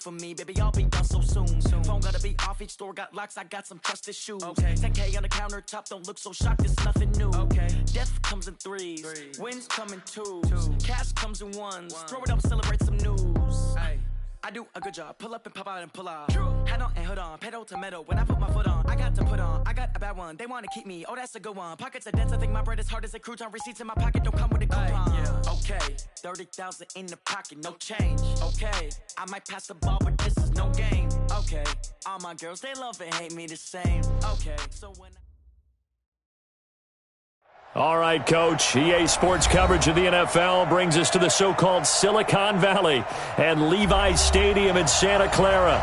For me, baby, I'll be done so soon. Phone gotta be off, each store got locks, I got some trusted shoes. 10K on the countertop, don't look so shocked, it's nothing new. Death comes in threes, wins come in twos, cash comes in ones. Throw it up, celebrate some news. I do a good job, pull up and pop out and pull out. Hat on and hood on, pedal to metal. When I put my foot on, I got to put on. I got a bad one, they wanna keep me, oh that's a good one. Pockets are dense, I think my bread is hard as a crouton. Receipts in my pocket don't come with a coupon. Okay, 30,000 in the pocket, no change. Okay, I might pass the ball, but this is no game. Okay, all my girls, they love and hate me the same. Okay, so when All right, Coach. EA Sports coverage of the NFL brings us to the so-called Silicon Valley and Levi's Stadium in Santa Clara.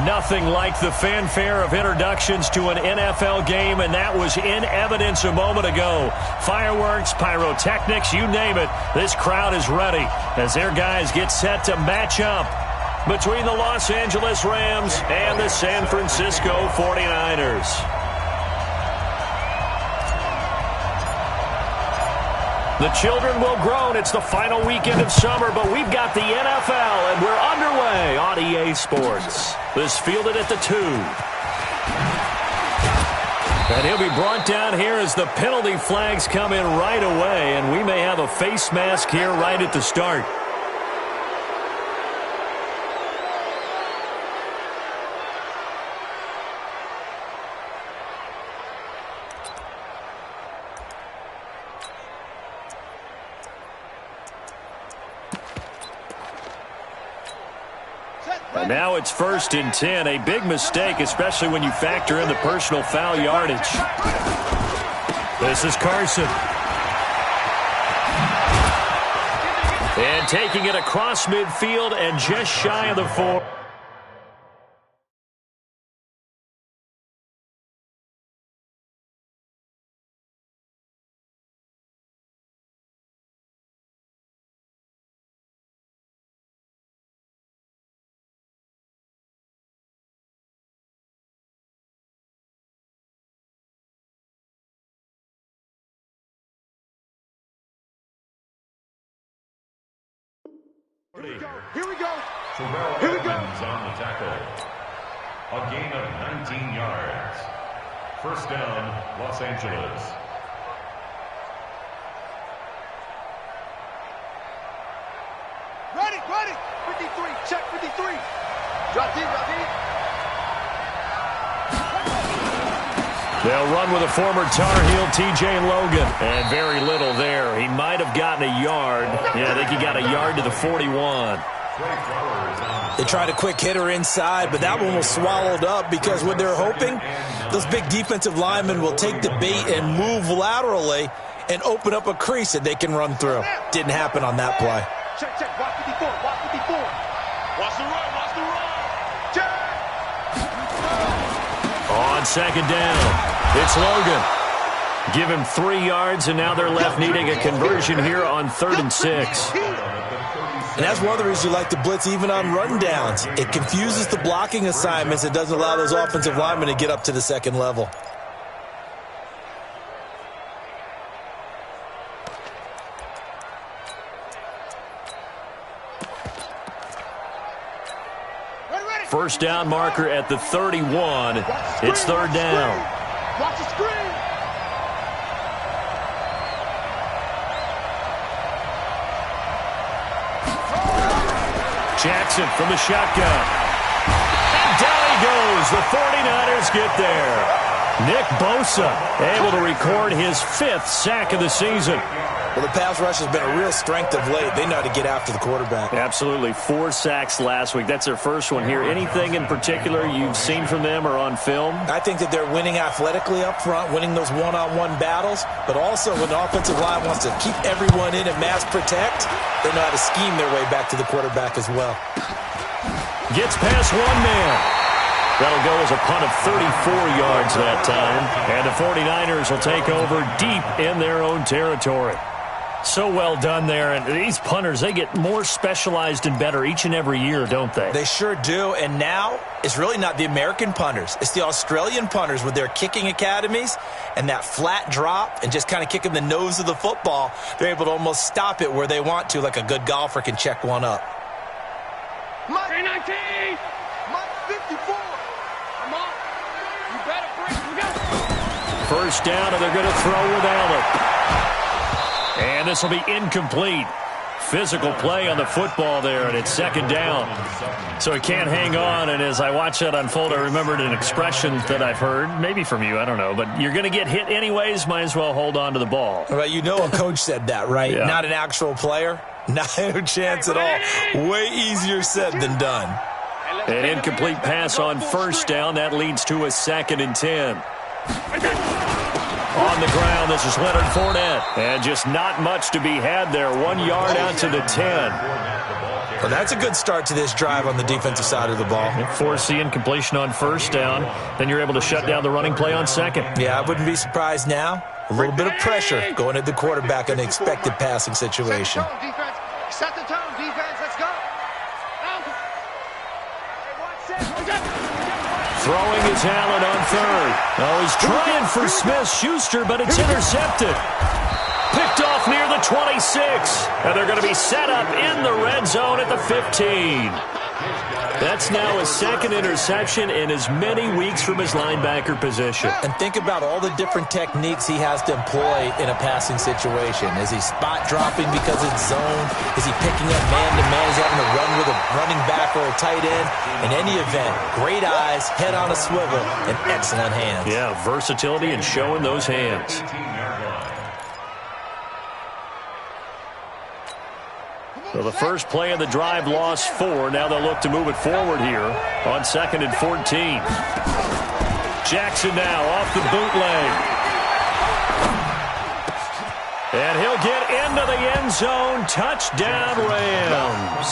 Nothing like the fanfare of introductions to an NFL game, and that was in evidence a moment ago. Fireworks, pyrotechnics, you name it. This crowd is ready as their guys get set to match up between the Los Angeles Rams and the San Francisco 49ers. The children will groan. It's the final weekend of summer, but we've got the NFL, and we're underway on EA Sports. This fielded at the 2. And he'll be brought down here as the penalty flags come in right away, and we may have a face mask here right at the start. And now it's 1st and 10. A big mistake, especially when you factor in the personal foul yardage. This is Carson. And taking it across midfield and just shy of the 4. Here we go. Here we go. On the tackle. A gain of 19 yards. First down, Los Angeles. Ready. 53. Check 53. Drop deep. They'll run with a former Tar Heel, T.J. Logan. And very little there. He might have gotten a yard. Yeah, I think he got a yard to the 41. They tried a quick hitter inside, but that one was swallowed up because what they're hoping, those big defensive linemen will take the bait and move laterally and open up a crease that they can run through. Didn't happen on that play. Check. Watch 54. Watch the run. Check. On second down, it's Logan. Give him 3 yards, and now they're left needing a conversion here on 3rd and 6. And that's one of the reasons you like to blitz even on rundowns. It confuses the blocking assignments. It doesn't allow those offensive linemen to get up to the second level. First down marker at the 31. It's 3rd down. Watch the screen. Jackson from the shotgun. And down he goes. The 49ers get there. Nick Bosa able to record his 5th sack of the season. Well, the pass rush has been a real strength of late. They know how to get after the quarterback. Absolutely. 4 sacks last week. That's their first one here. Anything in particular you've seen from them or on film? I think that they're winning athletically up front, winning those one-on-one battles, but also when the offensive line wants to keep everyone in and mass protect, they know how to scheme their way back to the quarterback as well. Gets past one man. That'll go as a punt of 34 yards that time. And the 49ers will take over deep in their own territory. So well done there. And these punters, they get more specialized and better each and every year, don't they? They sure do. And now it's really not the American punters. It's the Australian punters with their kicking academies and that flat drop and just kind of kicking the nose of the football. They're able to almost stop it where they want to, like a good golfer can check one up. 19. first down, and they're going to throw with Allen. And this will be incomplete. Physical play on the football there, and it's second down. So he can't hang on, and as I watch that unfold, I remembered an expression that I've heard, maybe from you, I don't know, but you're going to get hit anyways, might as well hold on to the ball. Well, you know a coach said that, right? Yeah. Not an actual player. No chance at all. Way easier said than done. An incomplete pass on first down. That leads to a 2nd and 10. On the ground, this is Leonard Fournette. And just not much to be had there. 1 yard out to the 10. Well, that's a good start to this drive on the defensive side of the ball. Force the incompletion on first down. Then you're able to shut down the running play on second. Yeah, I wouldn't be surprised now. A little bit of pressure going at the quarterback in an expected passing situation. Set the tone, defense. Let's go. Throwing is Allen on third. Oh, he's trying for Smith-Schuster, but it's intercepted. Picked off near the 26. And they're going to be set up in the red zone at the 15. That's now his 2nd interception in as many weeks from his linebacker position. And think about all the different techniques he has to employ in a passing situation. Is he spot dropping because it's zone? Is he picking up man-to-man? Is he having to run with a running back or a tight end? In any event, great eyes, head on a swivel, and excellent hands. Yeah, versatility and showing those hands. So the first play of the drive lost 4. Now they'll look to move it forward here on 2nd and 14. Jackson now off the bootleg. And he'll get into the end zone. Touchdown, Rams.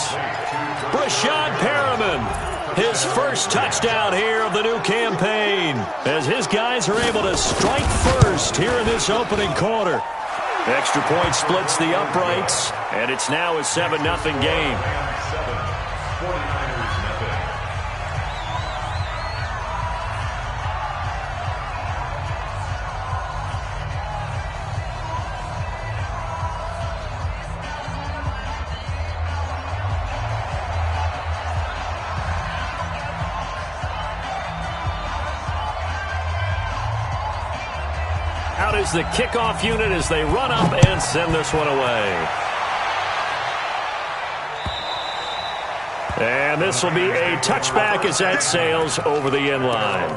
Brashad Perriman, his first touchdown here of the new campaign, as his guys are able to strike first here in this opening quarter. Extra point splits the uprights, and it's now a 7-0 game. Out is the kickoff unit as they run up and send this one away. And this will be a touchback as that sails over the end line.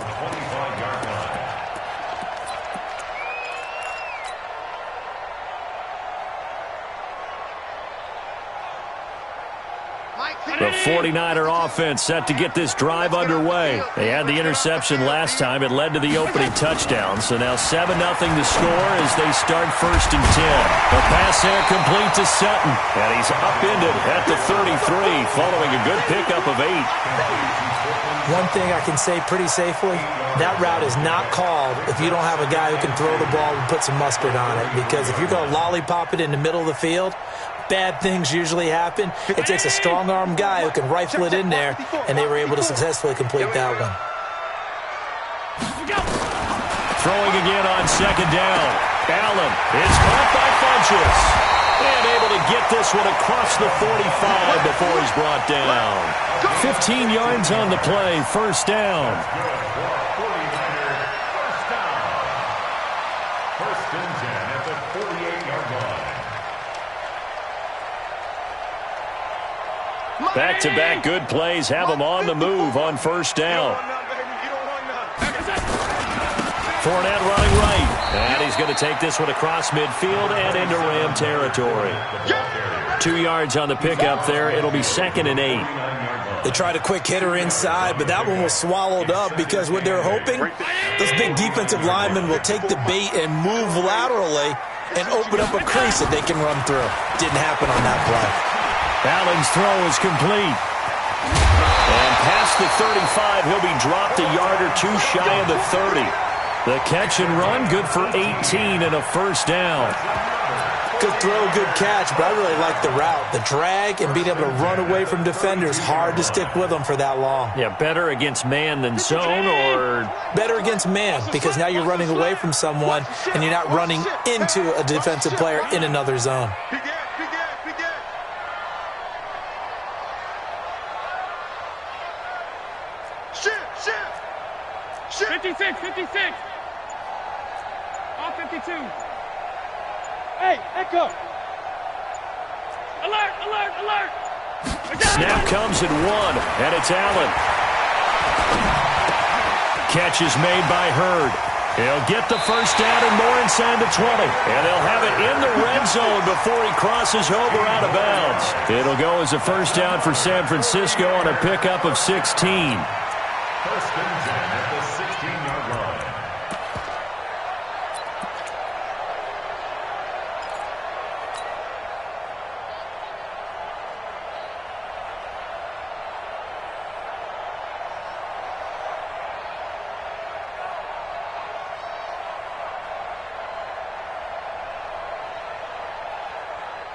The 49er offense set to get this drive underway. They had the interception last time. It led to the opening touchdown. So now 7-0 to score as they start 1st and 10. The pass there complete to Sutton. And he's upended at the 33 following a good pickup of 8. One thing I can say pretty safely, that route is not called if you don't have a guy who can throw the ball and put some mustard on it. Because if you're going to lollipop it in the middle of the field, bad things usually happen. It takes a strong-arm guy who can rifle it in there, and they were able to successfully complete that one. Throwing again on 2nd down. Allen is caught by Funchess. And able to get this one across the 45 before he's brought down. 15 yards on the play, 1st down. First and 10 at the 48-yard line. Back-to-back good plays have him on the move on 1st down. Fournette running right. And he's going to take this one across midfield and into Ram territory. 2 yards on the pickup there. It'll be 2nd and 8. They tried a quick hitter inside, but that one was swallowed up because what they're hoping, those big defensive linemen will take the bait and move laterally and open up a crease that they can run through. Didn't happen on that play. Allen's throw is complete. And past the 35, he'll be dropped a yard or two shy of the 30. The catch and run, good for 18 and a 1st down. Good throw, good catch, but I really like the route. The drag and being able to run away from defenders, hard to stick with them for that long. Yeah, better against man than zone, or? Better against man, because now you're running away from someone and you're not running into a defensive player in another zone. 52. Hey, echo. Alert, alert, alert. Snap comes at 1, and it's Allen. Catch is made by Hurd. He'll get the first down and more inside the 20. And they'll have it in the red zone before he crosses over out of bounds. It'll go as a first down for San Francisco on a pickup of 16. First and 10 at the 16-yard line.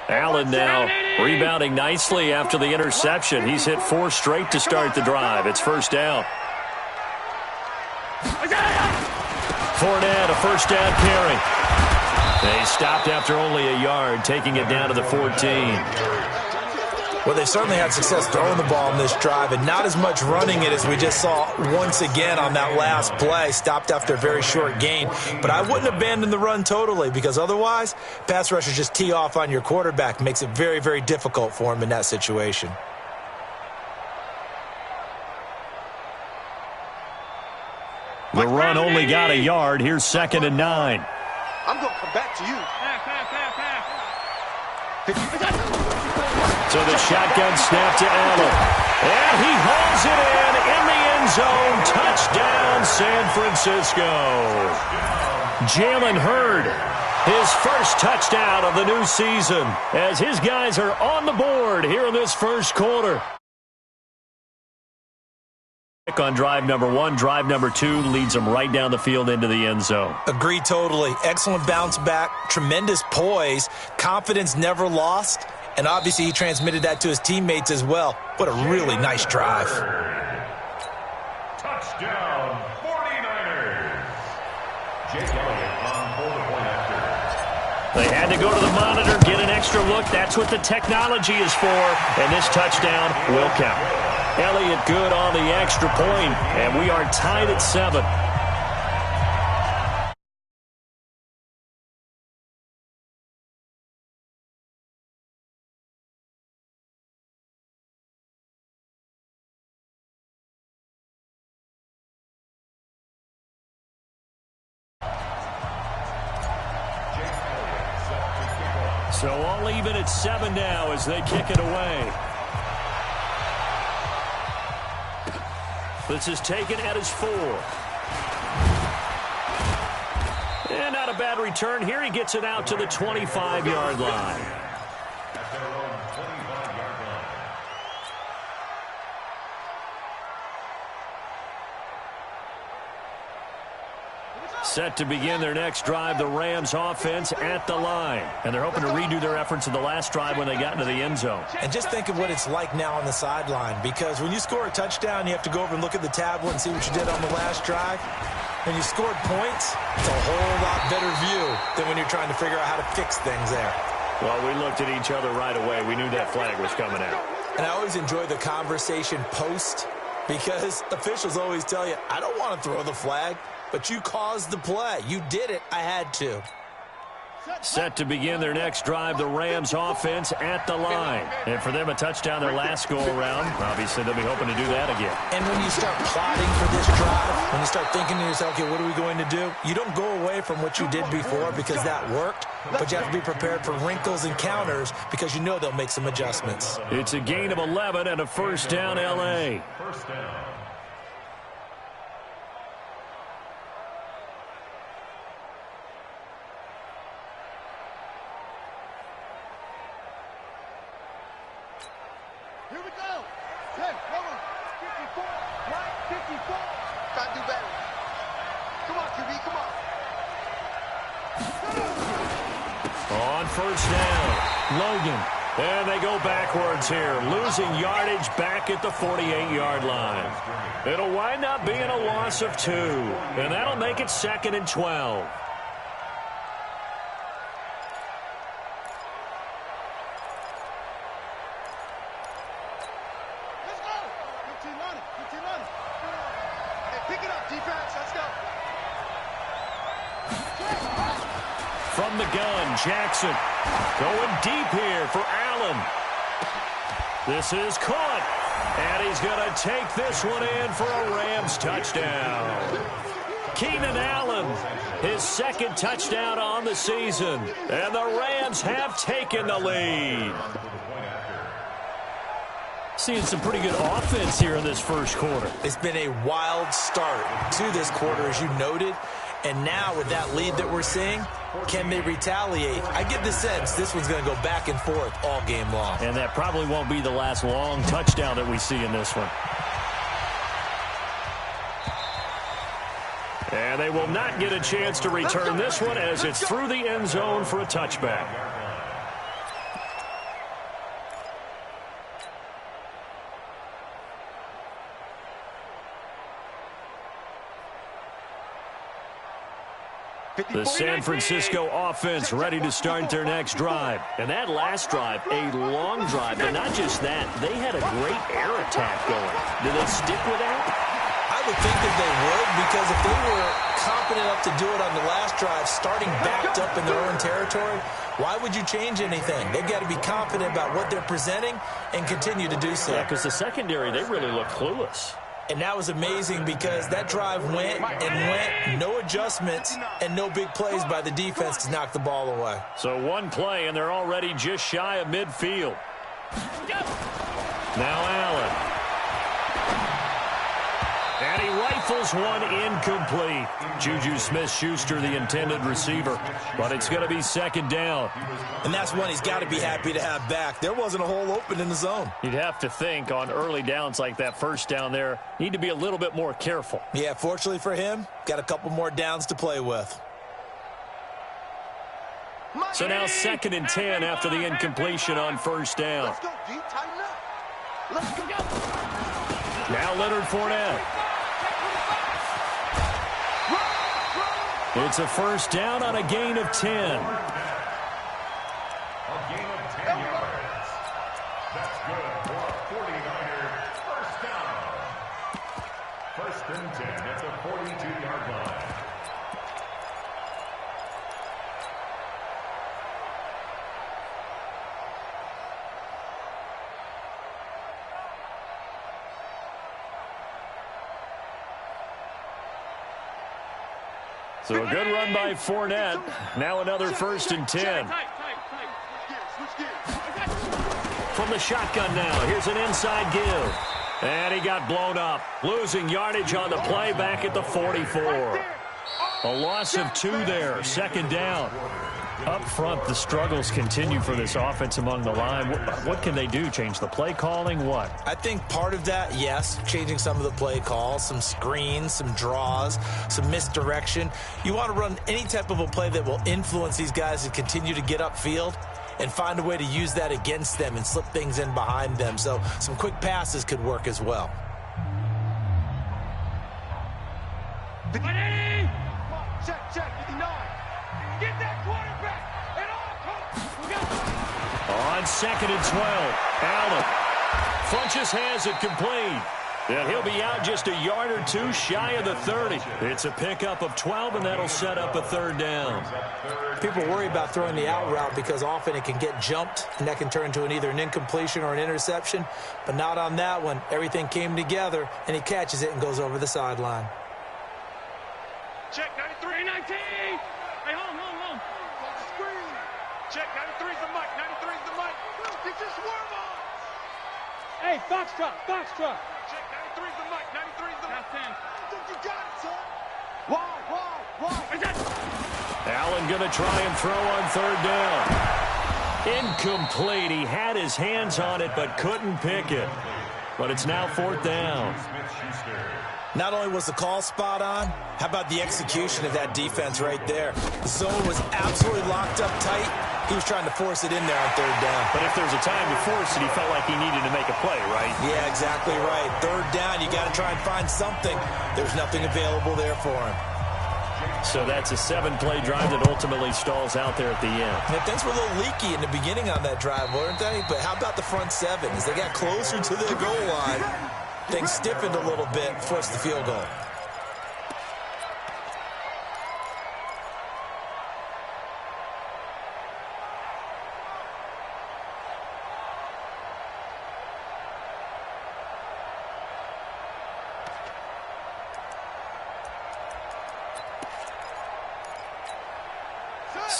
Allen now rebounding nicely after the interception. He's hit 4 straight to start the drive. It's first down. Fournette, a first down carry. They stopped after only a yard, taking it down to the 14. Well, they certainly had success throwing the ball in this drive and not as much running it as we just saw once again on that last play. Stopped after a very short gain. But I wouldn't abandon the run totally because otherwise, pass rushers just tee off on your quarterback. Makes it very, very difficult for him in that situation. The run only got a yard. Here's 2nd and 9. I'm going to come back to you. So the shotgun snap to Allen. And he hauls it in the end zone. Touchdown, San Francisco. Jalen Hurd, his first touchdown of the new season as his guys are on the board here in this first quarter. On drive number 1, drive number 2 leads them right down the field into the end zone. Agree totally. Excellent bounce back, tremendous poise, confidence never lost, and obviously he transmitted that to his teammates as well. What a really nice drive. Touchdown, 49ers. Jake Elliott on for the point after. They had to go to the monitor, get an extra look. That's what the technology is for, and this touchdown will count. Elliott good on the extra point, and we are tied at 7. So all even at 7 now as they kick it away. This is taken at his 4. And not a bad return here. He gets it out to the 25-yard line. At their own 25-yard line. Set to begin their next drive, the Rams offense at the line. And they're hoping to redo their efforts in the last drive when they got into the end zone. And just think of what it's like now on the sideline, because when you score a touchdown, you have to go over and look at the tablet and see what you did on the last drive. When you scored points, it's a whole lot better view than when you're trying to figure out how to fix things there. Well, we looked at each other right away. We knew that flag was coming out. And I always enjoy the conversation post, because officials always tell you, I don't want to throw the flag, but you caused the play. You did it. I had to. Set to begin their next drive, the Rams offense at the line. And for them, a touchdown their last go-around. Obviously, they'll be hoping to do that again. And when you start plotting for this drive, when you start thinking to yourself, okay, what are we going to do? You don't go away from what you did before because that worked, but you have to be prepared for wrinkles and counters because you know they'll make some adjustments. It's a gain of 11 and a first down, L.A. First down. Here we go. 10, come on. 54, right, 54. Got to do better. Come on, QB, come on. On first down, Logan. And they go backwards here, losing yardage back at the 48-yard line. It'll wind up being a loss of 2, and that'll make it 2nd and 12. From the gun, Jackson going deep here for Allen. This is caught, and he's going to take this one in for a Rams touchdown. Keenan Allen, his second touchdown on the season, and the Rams have taken the lead. Seeing some pretty good offense here in this first quarter. It's been a wild start to this quarter, as you noted. And now with that lead that we're seeing, can they retaliate? I get the sense this one's going to go back and forth all game long. And that probably won't be the last long touchdown that we see in this one. And they will not get a chance to return this one as it's through the end zone for a touchback. The San Francisco offense ready to start their next drive. And that last drive, a long drive. But not just that, they had a great air attack going. Do they stick with that? I would think that they would, because if they were confident enough to do it on the last drive, starting backed up in their own territory, why would you change anything? They've got to be confident about what they're presenting and continue to do so. Yeah, because the secondary, they really look clueless. And that was amazing because that drive went and went, no adjustments and no big plays by the defense to knock the ball away. So one play, and they're already just shy of midfield. Now Allen. And he rifles one incomplete. Juju Smith-Schuster, the intended receiver. But it's going to be second down. And that's one he's got to be happy to have back. There wasn't a hole open in the zone. You'd have to think on early downs like that first down there, need to be a little bit more careful. Yeah, fortunately for him, got a couple more downs to play with. So now 2nd and 10 after the incompletion on first down. Let's go, D. Tighten up. Let's go. Now Leonard Fournette. It's a first down on a gain of 10. A gain of 10 yards. That's good for a 49er first down. First and 10 at the 42-yard line. So a good run by Fournette. Now another 1st and 10. From the shotgun now, here's an inside give. And he got blown up. Losing yardage on the play back at the 44. A loss of 2 there, 2nd down. Up front, the struggles continue for this offense among the line. What can they do? Change the play calling? What? I think part of that, yes, changing some of the play calls, some screens, some draws, some misdirection. You want to run any type of a play that will influence these guys to continue to get upfield and find a way to use that against them and slip things in behind them. So some quick passes could work as well. Check, 59. Get that quarterback. On 2nd and 12, Allen Funches has it complete. And he'll be out just a yard or 2 shy of the 30. It's a pickup of 12, and that'll set up a 3rd down. People worry about throwing the out route because often it can get jumped, and that can turn into either an incompletion or an interception. But not on that one. Everything came together, and he catches it and goes over the sideline. Check, 93, 19. Hey, home. Check, 93's the mic, 93's the mic. Get your swerve on. Hey, Foxtrot. Check, 93's the mic, 93's the mic. 10. I think you got it, son. Why? Allen going to try and throw on 3rd down. Incomplete. He had his hands on it but couldn't pick it. But it's now 4th down. Not only was the call spot on, how about the execution of that defense right there? The zone was absolutely locked up tight. He was trying to force it in there on 3rd down. But if there's a time to force it, he felt like he needed to make a play, right? Yeah, exactly right. 3rd down, you got to try and find something. There's nothing available there for him. So that's a 7-play drive that ultimately stalls out there at the end. Yeah, things were a little leaky in the beginning on that drive, weren't they? But how about the front 7? As they got closer to the goal line, things stiffened a little bit, forced the field goal.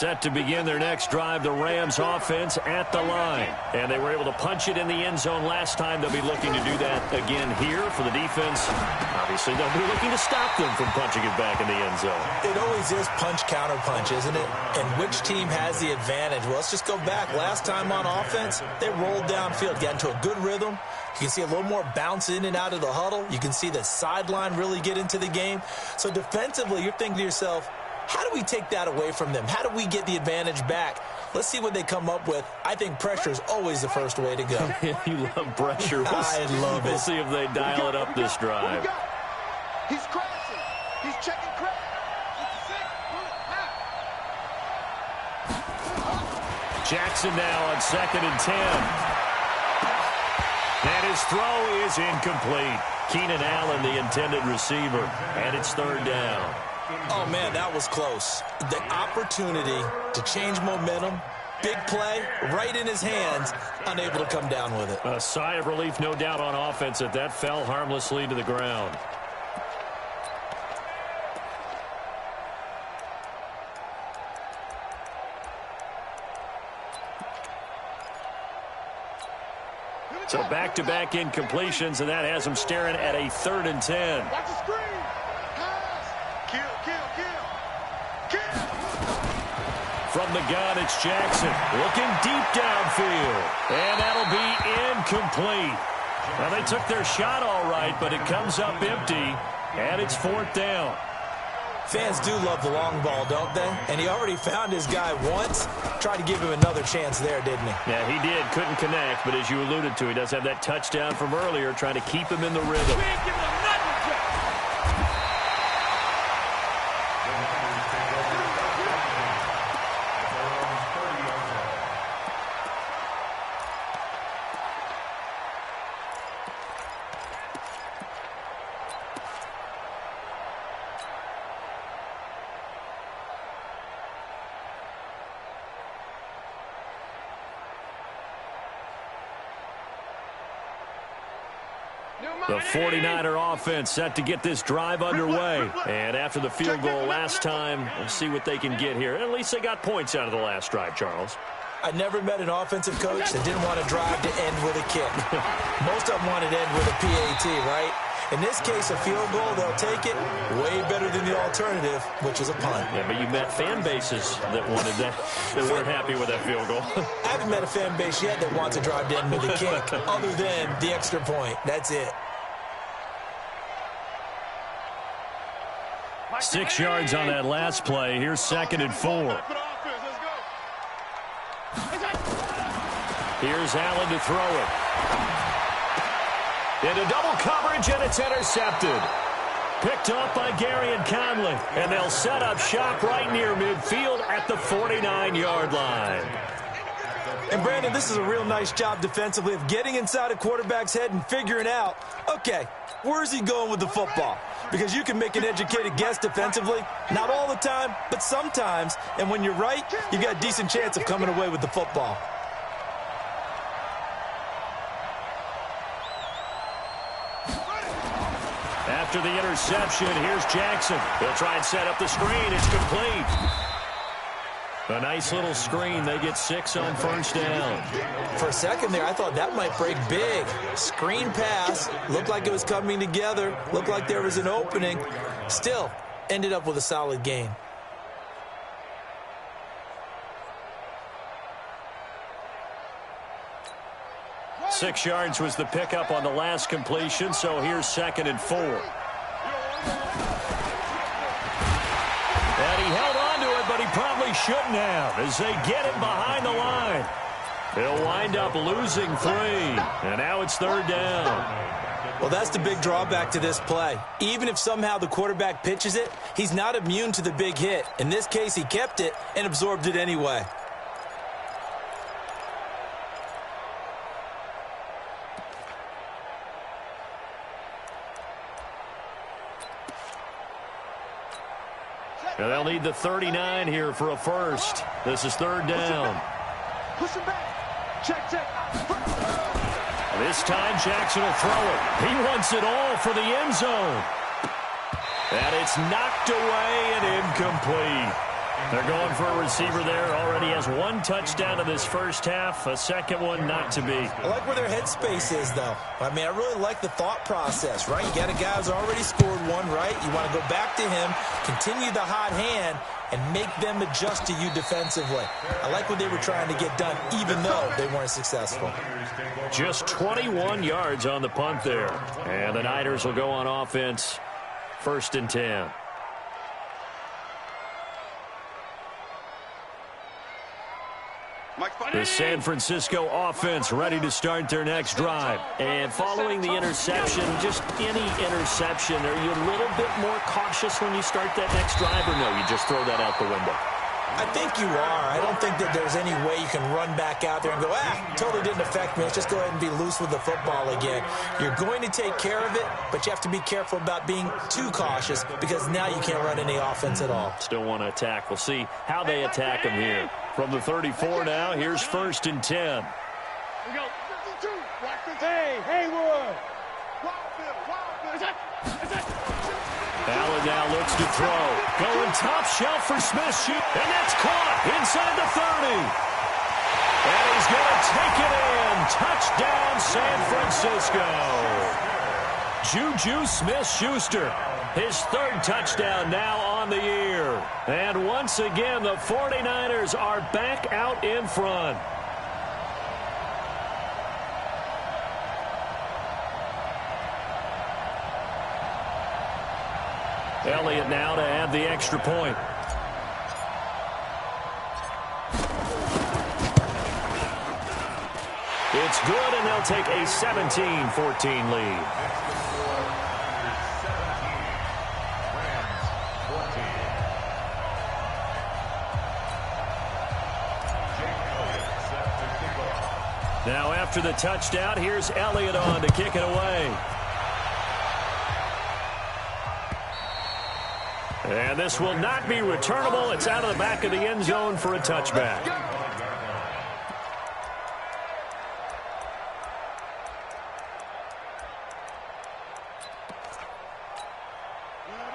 Set to begin their next drive, the Rams offense at the line. And they were able to punch it in the end zone last time. They'll be looking to do that again here for the defense. Obviously, they'll be looking to stop them from punching it back in the end zone. It always is punch, counter punch, isn't it? And which team has the advantage? Well, let's just go back. Last time on offense, they rolled downfield, got into a good rhythm. You can see a little more bounce in and out of the huddle. You can see the sideline really get into the game. So defensively, you're thinking to yourself, how do we take that away from them? How do we get the advantage back? Let's see what they come up with. I think pressure is always the first way to go. You love pressure. I love it. We'll see if they dial it up this drive. He's crashing. He's checking crash. Jackson now on 2nd and 10. And his throw is incomplete. Keenan Allen, the intended receiver, and it's 3rd down. Oh, man, that was close. The opportunity to change momentum, big play, right in his hands, unable to come down with it. A sigh of relief, no doubt, on offense that fell harmlessly to the ground. So back-to-back incompletions, and that has him staring at a 3rd and 10. Watch the screen. Kill. From the gun, it's Jackson looking deep downfield. And that'll be incomplete. Well, they took their shot all right, but it comes up empty, and it's 4th down. Fans do love the long ball, don't they? And he already found his guy once. Tried to give him another chance there, didn't he? Yeah, he did. Couldn't connect, but as you alluded to, he does have that touchdown from earlier, trying to keep him in the rhythm. The 49er offense set to get this drive underway. And after the field goal last time, we'll see what they can get here. At least they got points out of the last drive, Charles. I never met an offensive coach that didn't want a drive to end with a kick. Most of them wanted to end with a PAT, right? In this case, a field goal, they'll take it. Way better than the alternative, which is a punt. Yeah, but you met fan bases that wanted that, that weren't happy with that field goal. I haven't met a fan base yet that wants a drive to end with a kick, other than the extra point. That's it. 6 yards on that last play. Here's 2nd and 4. Here's Allen to throw it. Into double coverage, and it's intercepted. Picked off by Gary and Conley. And they'll set up shop right near midfield at the 49-yard line. And, Brandon, this is a real nice job defensively of getting inside a quarterback's head and figuring out, okay, where's he going with the football? Because you can make an educated guess defensively. Not all the time, but sometimes. And when you're right, you've got a decent chance of coming away with the football. After the interception, here's Jackson. They'll try and set up the screen. It's complete. A nice little screen. They get 6 on 1st down. For a second there, I thought that might break big. Screen pass. Looked like it was coming together. Looked like there was an opening. Still, ended up with a solid gain. Six yards was the pickup on the last completion, so here's 2nd and 4. And he held on to it, but he probably shouldn't have as they get him behind the line. They'll wind up losing 3, and now it's 3rd down. Well, that's the big drawback to this play. Even if somehow the quarterback pitches it, he's not immune to the big hit. In this case, he kept it and absorbed it anyway. And they'll need the 39 here for a first. This is 3rd down. Push him back. Check. This time Jackson will throw it. He wants it all for the end zone. And it's knocked away and incomplete. They're going for a receiver there. Already has one touchdown in this first half. A second one not to be. I like where their headspace is, though. I mean, I really like the thought process, right? You got a guy who's already scored one, right? You want to go back to him, continue the hot hand, and make them adjust to you defensively. I like what they were trying to get done, even though they weren't successful. Just 21 yards on the punt there. And the Niners will go on offense. 1st and 10. The San Francisco offense ready to start their next drive. And following the interception, just any interception, are you a little bit more cautious when you start that next drive, or no, you just throw that out the window? I think you are. I don't think that there's any way you can run back out there and go, totally didn't affect me. Let's just go ahead and be loose with the football again. You're going to take care of it, but you have to be careful about being too cautious because now you can't run any offense at all. Still want to attack. We'll see how they attack them here. From the 34 now, here's 1st and 10. Here we go. Hey, Haywood. Allen now looks to throw. Going top shelf for Smith. Shoot. And that's caught inside the 30. And he's going to take it in. Touchdown, San Francisco. Juju Smith-Schuster. His 3rd touchdown now on the year. And once again, the 49ers are back out in front. Elliott now to add the extra point. It's good, and they'll take a 17-14 lead. Now after the touchdown, here's Elliott on to kick it away. And this will not be returnable. It's out of the back of the end zone for a touchback.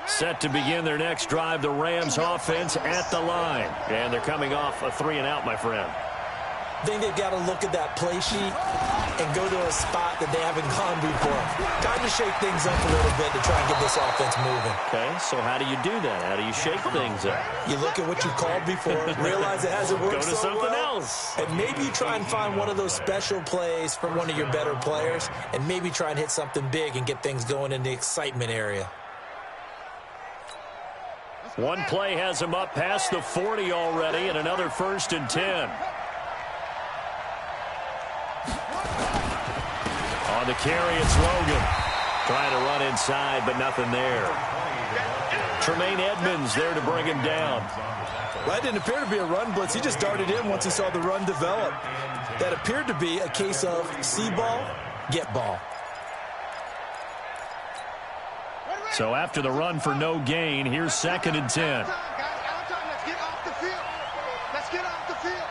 Set to begin their next drive, the Rams offense at the line. And they're coming off a 3-and-out, my friend. I think they've got to look at that play sheet and go to a spot that they haven't gone before. Time to shake things up a little bit to try and get this offense moving. Okay, so how do you do that? How do you shake things up? You look at what you called before, realize it hasn't worked so well. Go to something else. And maybe you try and find one of those special plays from one of your better players, and maybe try and hit something big and get things going in the excitement area. One play has him up past the 40 already, and another 1st and 10. On the carry, it's Logan. Trying to run inside, but nothing there. Tremaine Edmonds there to bring him down. Well, that didn't appear to be a run blitz. He just darted in once he saw the run develop. That appeared to be a case of see ball, get ball. So after the run for no gain, here's 2nd and 10. Let's get off the field. Let's get off the field.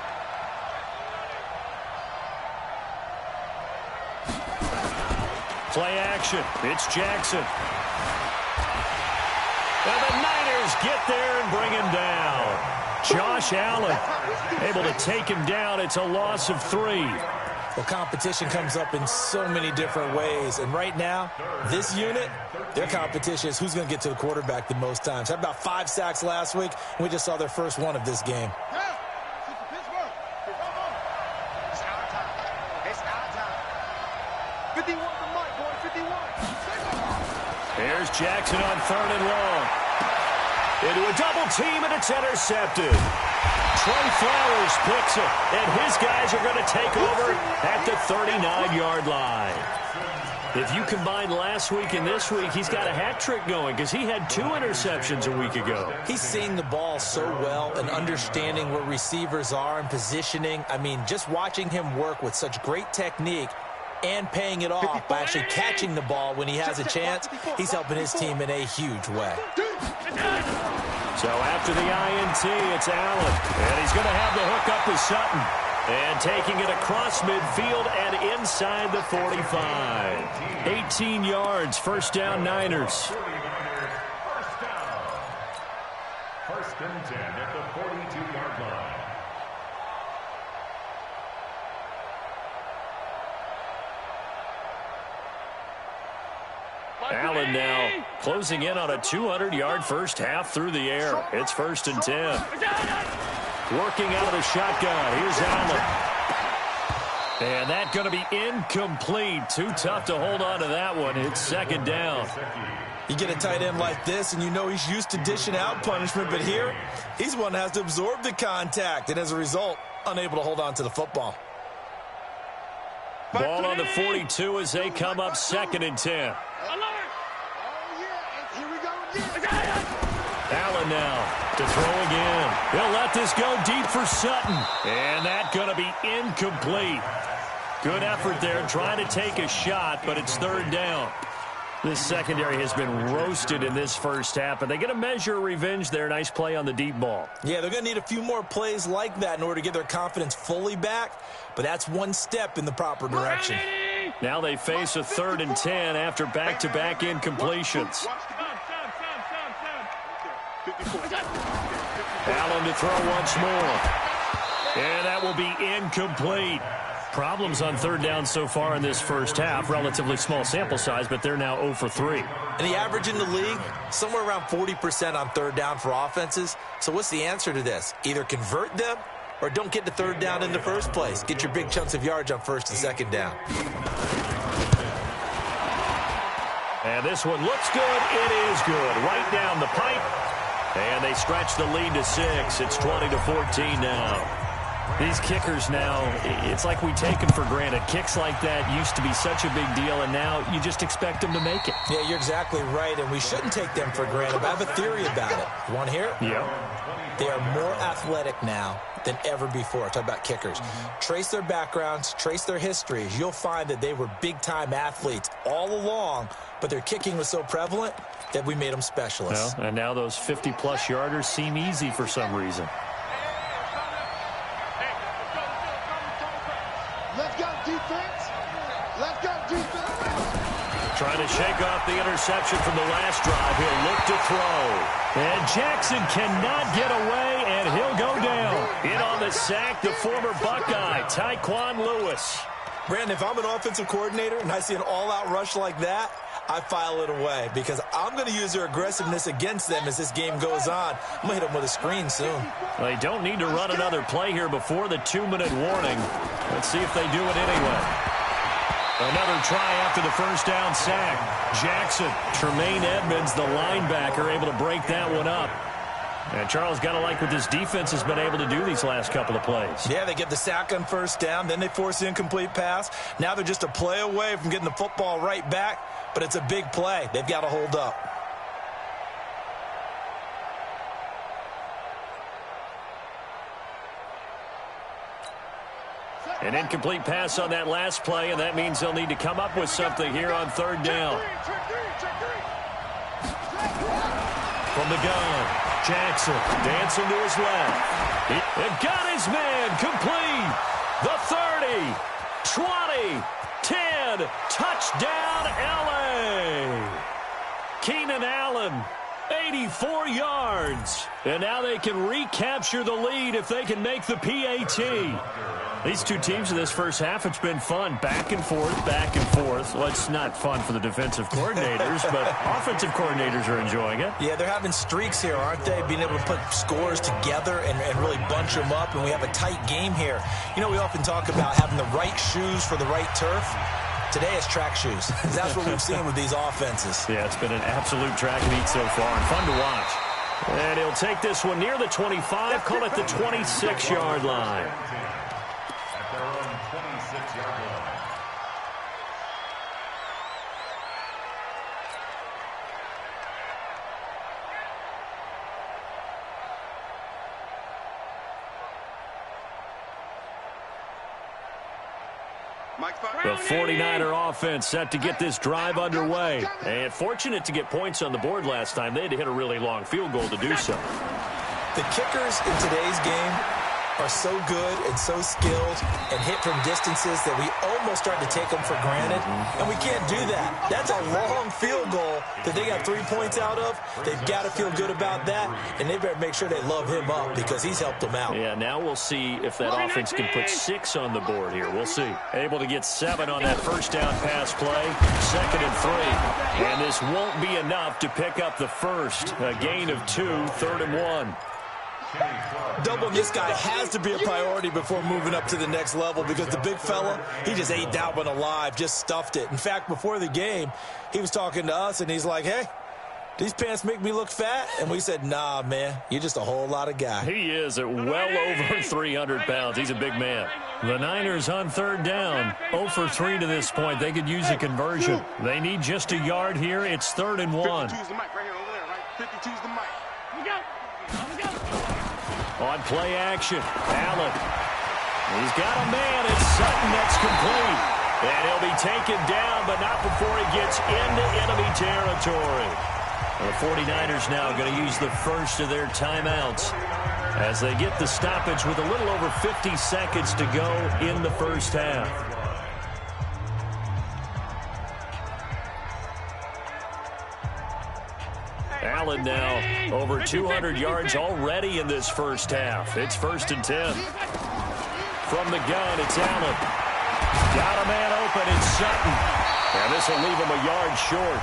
Play action. It's Jackson. And the Niners get there and bring him down. Josh Allen able to take him down. It's a loss of 3. Well, competition comes up in so many different ways. And right now, this unit, their competition is who's going to get to the quarterback the most times. Had about 5 sacks last week, and we just saw their first one of this game. It's our time. It's our time. 51 for Mike, boy, 51. Here's Jackson on 3rd and long. Into a double team, and it's intercepted. Trey Flowers picks it, and his guys are going to take over at the 39-yard line. If you combine last week and this week, he's got a hat trick going because he had 2 interceptions a week ago. He's seeing the ball so well and understanding where receivers are and positioning. I mean, just watching him work with such great technique and paying it off by actually catching the ball when he has a chance, he's helping his team in a huge way. So after the INT, it's Allen. And he's going to have the hook up with Sutton. And taking it across midfield and inside the 45. 18 yards, 1st down Niners. First First and 10 at the 42-yard line. Allen now closing in on a 200-yard first half through the air. It's first and 10. Working out of the shotgun. Here's Allen. And that's going to be incomplete. Too tough to hold on to that one. It's second down. You get a tight end like this, and you know he's used to dishing out punishment, but here, he's one that has to absorb the contact, and as a result, unable to hold on to the football. Ball on the 42 as they come up second and 10. Allen now to throw again. He'll let this go deep for Sutton. And that's going to be incomplete. Good effort there trying to take a shot, but it's third down. This secondary has been roasted in this first half, but they get a measure of revenge there. Nice play on the deep ball. Yeah, they're going to need a few more plays like that in order to get their confidence fully back, but that's one step in the proper direction. Now they face a third and 10 after back-to-back incompletions. Allen to throw once more. And that will be incomplete. Problems on third down so far in this first half. Relatively small sample size, but they're now 0 for 3. And the average in the league, somewhere around 40% on third down for offenses. So what's the answer to this? Either convert them or don't get to third down in the first place. Get your big chunks of yards on first and second down. And this one looks good. It is good. Right down the pipe. And they stretch the lead to 6. It's 20-14 now. These kickers now, it's like we take them for granted. Kicks like that used to be such a big deal, and now you just expect them to make it. Yeah, you're exactly right, and we shouldn't take them for granted, but I have a theory about it. You want to hear it? Yeah. They are more athletic now than ever before. Talk about kickers. Trace their backgrounds, trace their histories. You'll find that they were big-time athletes all along, but their kicking was so prevalent that we made them specialists. Well, and now those 50-plus yarders seem easy for some reason. Let's go, defense. Let's go, defense. Trying to shake off the interception from the last drive. He'll look to throw. And Jackson cannot get away, and he'll go down. In on the sack, the former Buckeye, Tyquan Lewis. Brandon, if I'm an offensive coordinator and I see an all-out rush like that, I file it away because I'm going to use their aggressiveness against them as this game goes on. I'm going to hit them with a screen soon. Well, they don't need to run another play here before the 2-minute warning. Let's see if they do it anyway. Another try after the first down sack. Jackson, Tremaine Edmonds, the linebacker, able to break that one up. And Charles, got to like what this defense has been able to do these last couple of plays. Yeah, they get the sack on first down, then they force the incomplete pass. Now they're just a play away from getting the football right back, but it's a big play. They've got to hold up. An incomplete pass on that last play, and that means they'll need to come up with something here on third down. From the gun, Jackson dancing to his left. He got his man complete. The 30, 20, 10, touchdown LA. Keenan Allen, 84 yards. And now they can recapture the lead if they can make the PAT. These two teams in this first half, it's been fun. Back and forth, back and forth. Well, it's not fun for the defensive coordinators, but offensive coordinators are enjoying it. Yeah, they're having streaks here, aren't they? Being able to put scores together and really bunch them up, and we have a tight game here. You know, we often talk about having the right shoes for the right turf. Today it's track shoes. That's what we've seen with these offenses. Yeah, it's been an absolute track meet so far, and fun to watch. And he'll take this one near the 25, call it the 26-yard line. At their own 26-yard line. The 49er offense set to get this drive underway. And fortunate to get points on the board last time. They had to hit a really long field goal to do so. The kickers in today's game are so good and so skilled and hit from distances that we almost start to take them for granted, and we can't do that. That's a long field goal that they got 3 points out of. They've got to feel good about that, and they better make sure they love him up because he's helped them out. Yeah, now we'll see if that offense can put 6 on the board here. We'll see. Able to get 7 on that first down pass play. 2nd and 3. And this won't be enough to pick up the first. A gain of 2, 3rd and 1. Doubling this guy has to be a priority before moving up to the next level because the big fella, he just ate that one alive, just stuffed it. In fact, before the game, he was talking to us, and he's like, hey, these pants make me look fat? And we said, nah, man, you're just a whole lot of guy. He is at well over 300 pounds. He's a big man. The Niners on 3rd down. 0 for 3 to this point. They could use a conversion. They need just a yard here. It's 3rd and 1. 52's the mic right here over there, right? 52's the mic. On play action, Allen. He's got a man. It's Sutton that's complete. And he'll be taken down, but not before he gets into enemy territory. The 49ers now going to use the first of their timeouts as they get the stoppage with a little over 50 seconds to go in the first half. Allen now over 200 yards already in this first half. It's 1st and 10. From the gun, it's Allen. Got a man open, it's Sutton. And this will leave him a yard short.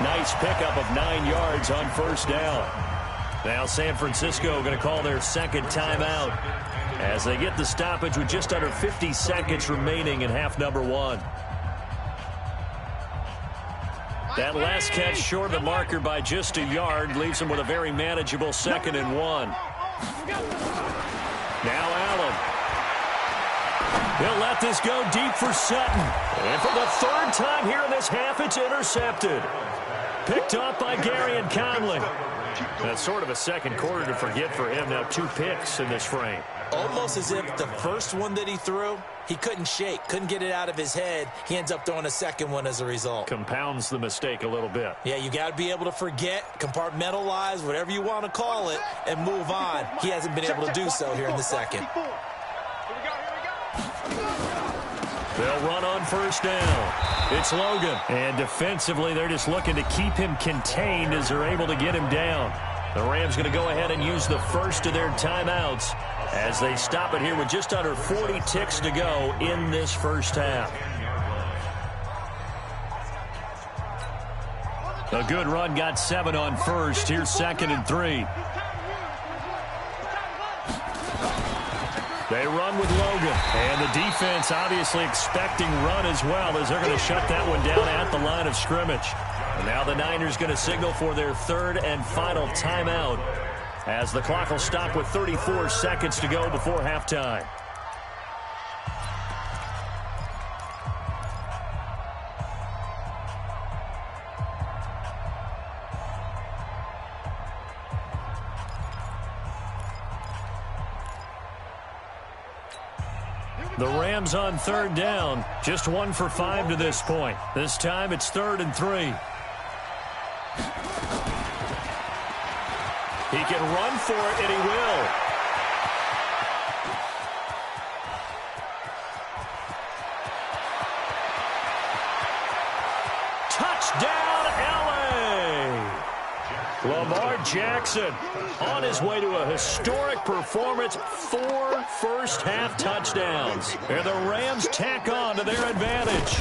Nice pickup of 9 yards on 1st down. Now San Francisco going to call their 2nd timeout as they get the stoppage with just under 50 seconds remaining in half number 1. That last catch short of the marker by just a yard leaves him with a very manageable 2nd and 1. Now Allen. He'll let this go deep for Sutton. And for the 3rd time here in this half, it's intercepted. Picked off by Gary and Conley. That's sort of a second quarter to forget for him. Now 2 picks in this frame. Almost as if the first one that he threw, he couldn't shake, couldn't get it out of his head. He ends up throwing a second one as a result. Compounds the mistake a little bit. Yeah, you got to be able to forget, compartmentalize, whatever you want to call it, and move on. He hasn't been able to do so here in the second. They'll run on 1st down. It's Logan. And defensively, they're just looking to keep him contained as they're able to get him down. The Rams going to go ahead and use the first of their timeouts as they stop it here with just under 40 ticks to go in this first half. A good run, got 7 on 1st. Here's 2nd and 3. They run with Logan. And the defense obviously expecting run as well as they're going to shut that one down at the line of scrimmage. And now the Niners going to signal for their 3rd and final timeout as the clock will stop with 34 seconds to go before halftime. The Rams on 3rd down. Just 1 for 5 to this point. This time it's 3rd and 3. He can run for it, and he will. Touchdown, LA! Lamar Jackson on his way to a historic performance, 4 first-half touchdowns. And the Rams tack on to their advantage.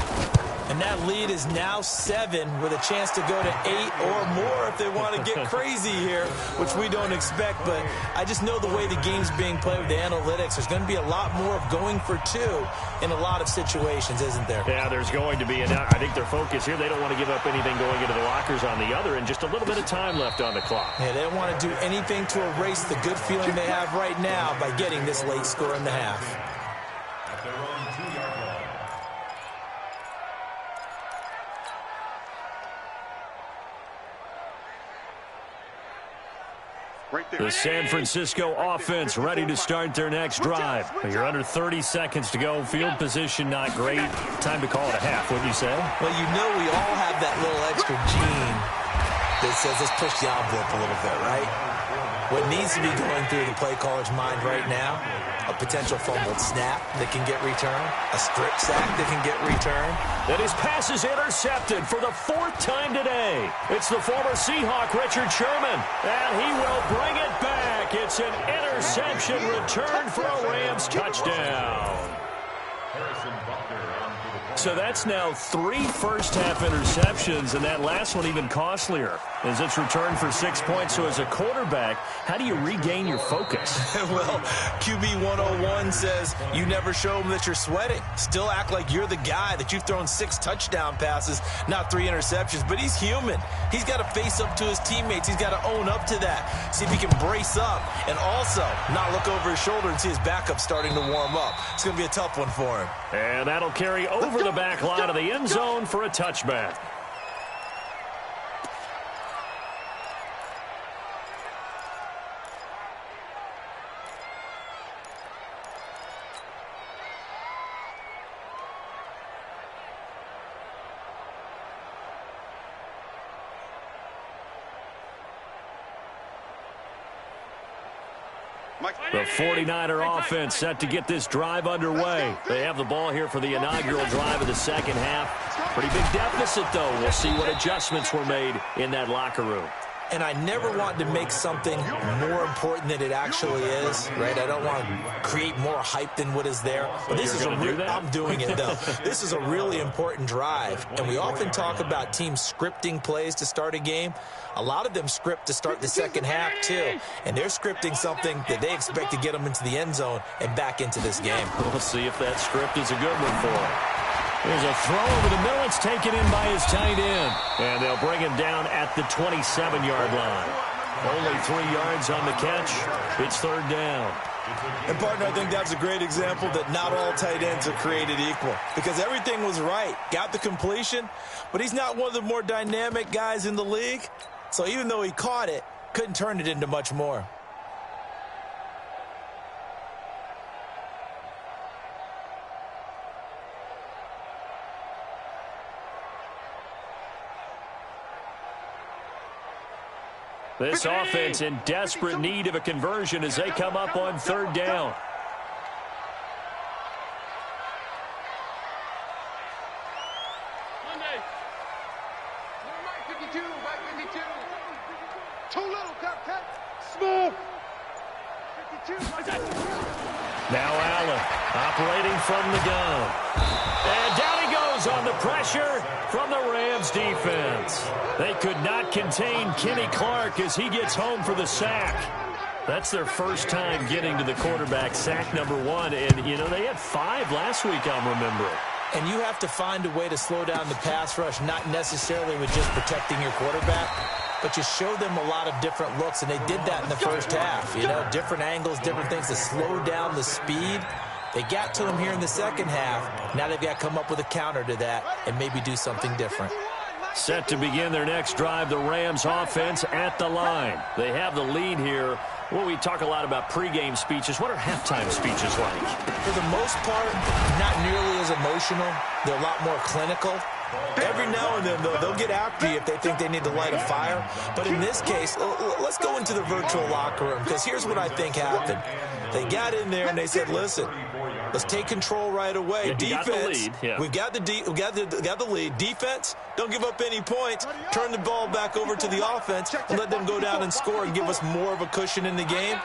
And that lead is now 7 with a chance to go to 8 or more if they want to get crazy here, which we don't expect. But I just know the way the game's being played with the analytics, there's going to be a lot more of going for 2 in a lot of situations, isn't there? Yeah, there's going to be. And I think their focus here, they don't want to give up anything going into the lockers on the other, and just a little bit of time left on the clock. Yeah, they don't want to do anything to erase the good feeling they have right now by getting this late score in the half. At their own 2-yard line. The San Francisco offense ready to start their next drive. You're under 30 seconds to go. Field position not great. Time to call it a half, wouldn't you say? Well, you know we all have that little extra gene that says let's push the envelope a little bit, right? What needs to be going through the play caller's mind right now, a potential fumbled snap that can get returned, a strip sack that can get returned. And his pass is intercepted for the 4th time today. It's the former Seahawk, Richard Sherman, and he will bring it back. It's an interception return for a Rams touchdown. So that's now 3 first-half interceptions, and that last one even costlier as it's returned for 6 points. So as a quarterback, how do you regain your focus? Well, QB 101 says you never show them that you're sweating. Still act like you're the guy, that you've thrown 6 touchdown passes, not 3 interceptions. But he's human. He's got to face up to his teammates. He's got to own up to that. See if he can brace up and also not look over his shoulder and see his backup starting to warm up. It's going to be a tough one for him. And that'll carry over the back line of the end zone for a touchback. The 49er offense set to get this drive underway. They have the ball here for the inaugural drive of the second half. Pretty big deficit, though. We'll see what adjustments were made in that locker room. And I never want to make something more important than it actually is, right? I don't want to create more hype than what is there. But this is I'm doing it, though. This is a really important drive. And we often talk about teams scripting plays to start a game. A lot of them script to start the second half, too. And they're scripting something that they expect to get them into the end zone and back into this game. We'll see if that script is a good one for them. There's a throw over the middle. It's taken in by his tight end. And they'll bring him down at the 27-yard line. Only 3 yards on the catch. It's 3rd down. And, partner, I think that's a great example that not all tight ends are created equal. Because everything was right. Got the completion. But he's not one of the more dynamic guys in the league. So even though he caught it, couldn't turn it into much more. This offense in desperate need of a conversion as they come up on 3rd down. Now Allen operating from the gun. And down he goes on the pressure from the Rams defense. They could not contain Kenny Clark as he gets home for the sack. That's their first time getting to the quarterback, sack number 1. And, you know, they had 5 last week, I'm remembering. And you have to find a way to slow down the pass rush, not necessarily with just protecting your quarterback, but you show them a lot of different looks, and they did that in the first half. You know, different angles, different things to slow down the speed. They got to him here in the second half. Now they've got to come up with a counter to that and maybe do something different. Set to begin their next drive, the Rams offense at the line. They have the lead here. Well, we talk a lot about pregame speeches. What are halftime speeches like? For the most part, not nearly as emotional. They're a lot more clinical. Every now and then, they'll get after you if they think they need to light a fire. But in this case, let's go into the virtual locker room, because here's what I think happened. They got in there and they said, listen, let's take control right away. Defense, we've got the lead. Defense, don't give up any points. Turn the ball back over to the offense and let them go down and score and give us more of a cushion in the game.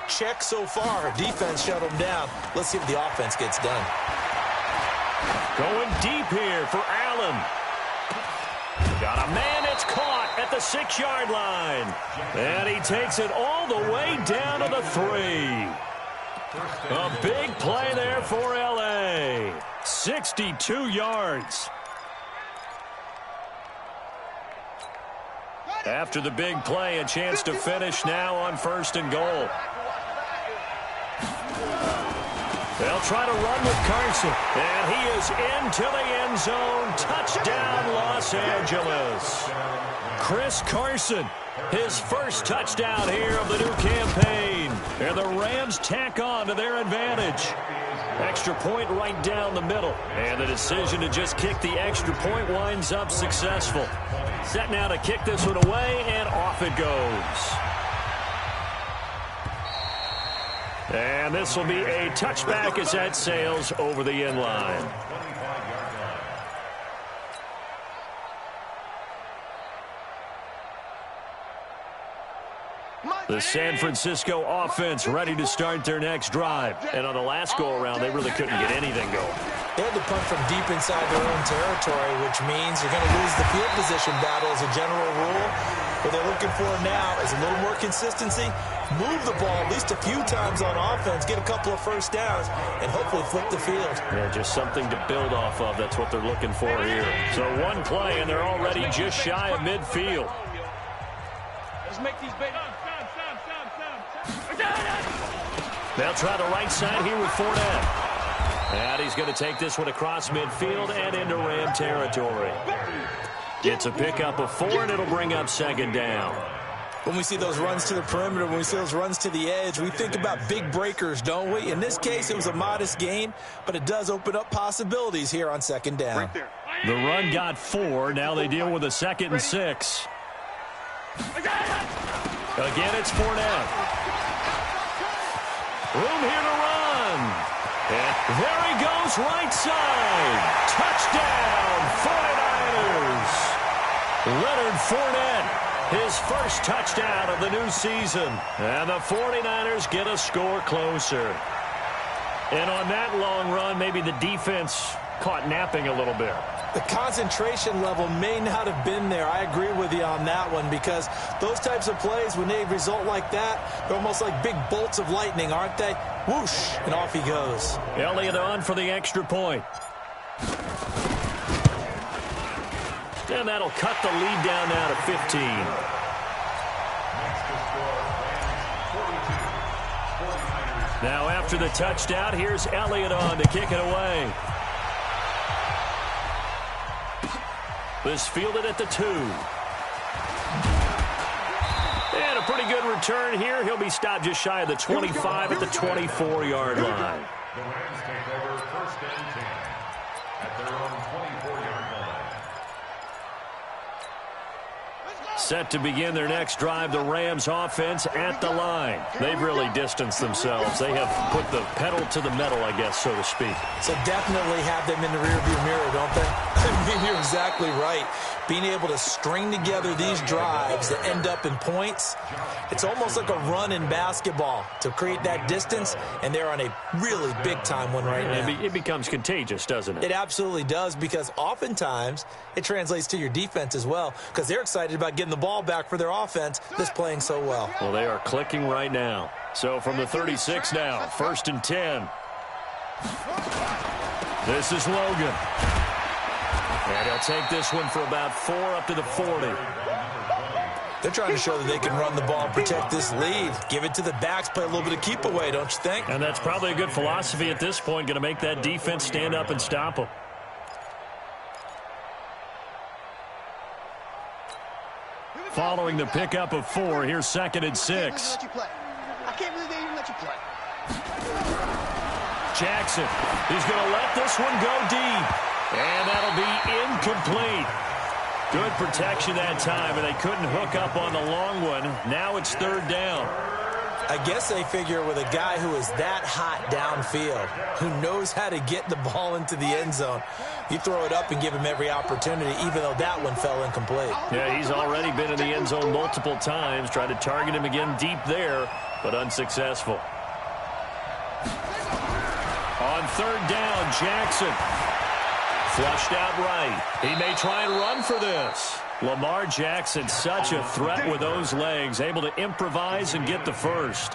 Check so far. Defense shut them down. Let's see if the offense gets done. Going deep here for Allen. Got a man that's caught at the 6-yard line. And he takes it all the way down to the 3. A big play there for L.A. 62 yards. After the big play, a chance to finish now on 1st and goal. They'll try to run with Carson. And he is into the end zone. Touchdown, Los Angeles. Chris Carson, his first touchdown here of the new campaign. And the Rams tack on to their advantage. Extra point right down the middle. And the decision to just kick the extra point winds up successful. Set now to kick this one away, and off it goes. And this will be a touchback as that sails over the end line. The San Francisco offense ready to start their next drive. And on the last go-around, they really couldn't get anything going. They had to punt from deep inside their own territory, which means you're going to lose the field position battle as a general rule. What they're looking for now is a little more consistency, move the ball at least a few times on offense, get a couple of first downs, and hopefully flip the field. Yeah, just something to build off of. That's what they're looking for here. So one play, and they're already just shy of midfield. Let's make these big. They'll try the right side here with Fournette. And he's going to take this one across midfield and into Ram territory. It's a pickup of 4, and it'll bring up second down. When we see those runs to the perimeter, when we see those runs to the edge, we think about big breakers, don't we? In this case, it was a modest gain, but it does open up possibilities here on second down. Right there. The run got 4. Now they deal with a 2nd and 6. Again, it's Fournette. Room here to run. And there he goes, right side. Touchdown, 49ers. Leonard Fournette, his first touchdown of the new season. And the 49ers get a score closer. And on that long run, maybe the defense caught napping a little bit. The concentration level may not have been there. I agree with you on that one, because those types of plays, when they result like that, they're almost like big bolts of lightning, aren't they? Whoosh, and off he goes. Elliott on for the extra point. And that'll cut the lead down now to 15. Now after the touchdown, here's Elliott on to kick it away. This fielded at the 2. And a pretty good return here. He'll be stopped just shy of the 25 at the 24-yard line. The Rams take over 1st and 10 at their own 24-yard line. Set to begin their next drive, the Rams offense at the line. They've really distanced themselves. They have put the pedal to the metal, I guess, so to speak. So definitely have them in the rearview mirror, don't they? I mean, you're exactly right. Being able to string together these drives that end up in points, it's almost like a run in basketball to create that distance, and they're on a really big-time one right now. It becomes contagious, doesn't it? It absolutely does, because oftentimes it translates to your defense as well, because they're excited about getting the ball back for their offense that's playing so well. Well, they are clicking right now. So from the 36 now, 1st and 10. This is Logan. And he'll take this one for about 4 up to the 40. They're trying to show that they can run the ball, protect this lead, give it to the backs, play a little bit of keep away, don't you think? And that's probably a good philosophy at this point, going to make that defense stand up and stop them. Following the pickup of 4, here's 2nd and 6. I can't believe they even let you play. Jackson, he's going to let this one go deep. And that'll be incomplete. Good protection that time, and they couldn't hook up on the long one. Now it's 3rd down. I guess they figure with a guy who is that hot downfield, who knows how to get the ball into the end zone, you throw it up and give him every opportunity, even though that one fell incomplete. Yeah, he's already been in the end zone multiple times, tried to target him again deep there, but unsuccessful. On 3rd down, Jackson. Flushed out right. He may try and run for this. Lamar Jackson, such a threat with those legs, able to improvise and get the first.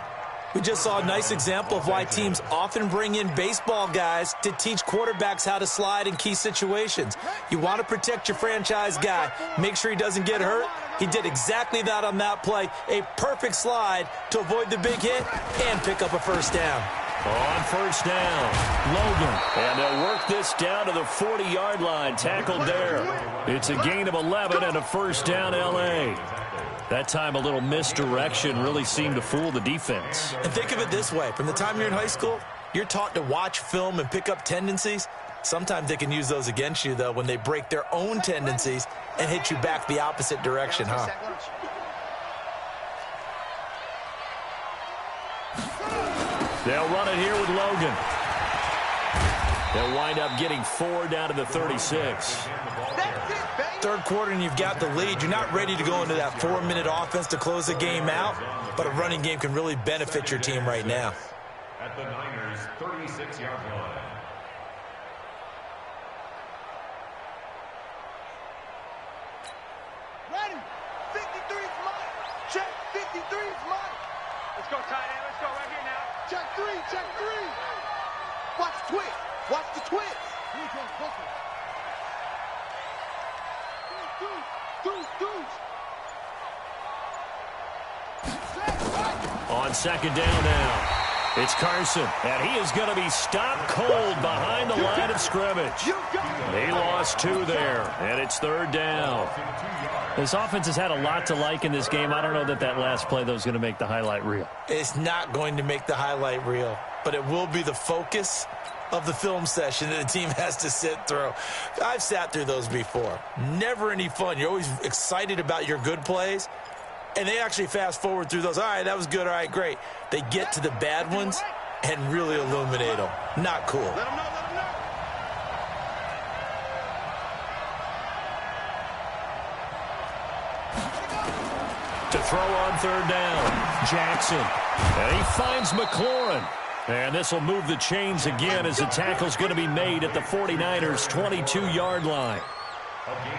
We just saw a nice example of why teams often bring in baseball guys to teach quarterbacks how to slide in key situations. You want to protect your franchise guy. Make sure he doesn't get hurt. He did exactly that on that play. A perfect slide to avoid the big hit and pick up a first down. On 1st down, Logan. And they'll work this down to the 40-yard line. Tackled there. It's a gain of 11 and a 1st down, L.A. That time a little misdirection really seemed to fool the defense. And think of it this way. From the time you're in high school, you're taught to watch film and pick up tendencies. Sometimes they can use those against you, though, when they break their own tendencies and hit you back the opposite direction, huh? They'll run it here with Logan. They'll wind up getting 4 down to the 36. Third quarter and you've got the lead. You're not ready to go into that 4-minute offense to close the game out, but a running game can really benefit your team right now. At the Niners' 36-yard line. Ready. 53's mine. Check. 53's mine. Let's go, tight end. Let's go right here now. Check 3. Check 3. Watch the twist. Watch the twist. On second down now. It's Carson, and he is going to be stopped cold behind the line of scrimmage. He lost 2 there, and it's third down. This offense has had a lot to like in this game. I don't know that last play, though, is going to make the highlight reel. It's not going to make the highlight reel, but it will be the focus of the film session that the team has to sit through. I've sat through those before. Never any fun. You're always excited about your good plays, and they actually fast forward through those. All right, that was good. All right, great. They get to the bad ones and really illuminate them. Not cool. Let them know. Let them know. To throw on third down, Jackson. And he finds McLaurin. And this will move the chains again as the tackle's going to be made at the 49ers' 22-yard line.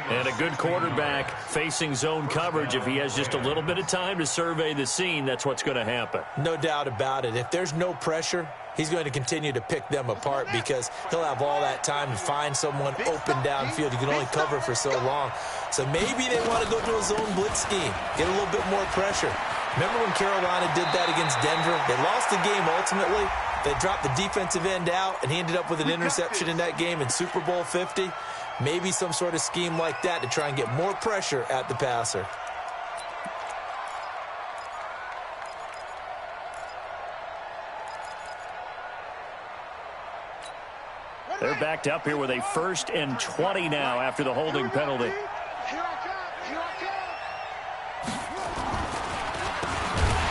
And a good quarterback facing zone coverage. If he has just a little bit of time to survey the scene, that's what's going to happen. No doubt about it. If there's no pressure, he's going to continue to pick them apart because he'll have all that time to find someone open downfield. You can only cover for so long. So maybe they want to go to a zone blitz scheme, get a little bit more pressure. Remember when Carolina did that against Denver? They lost the game ultimately. They dropped the defensive end out, and he ended up with an interception in that game in Super Bowl 50. Maybe some sort of scheme like that to try and get more pressure at the passer. They're backed up here with a 1st and 20 now after the holding penalty. Here I come. Here I come.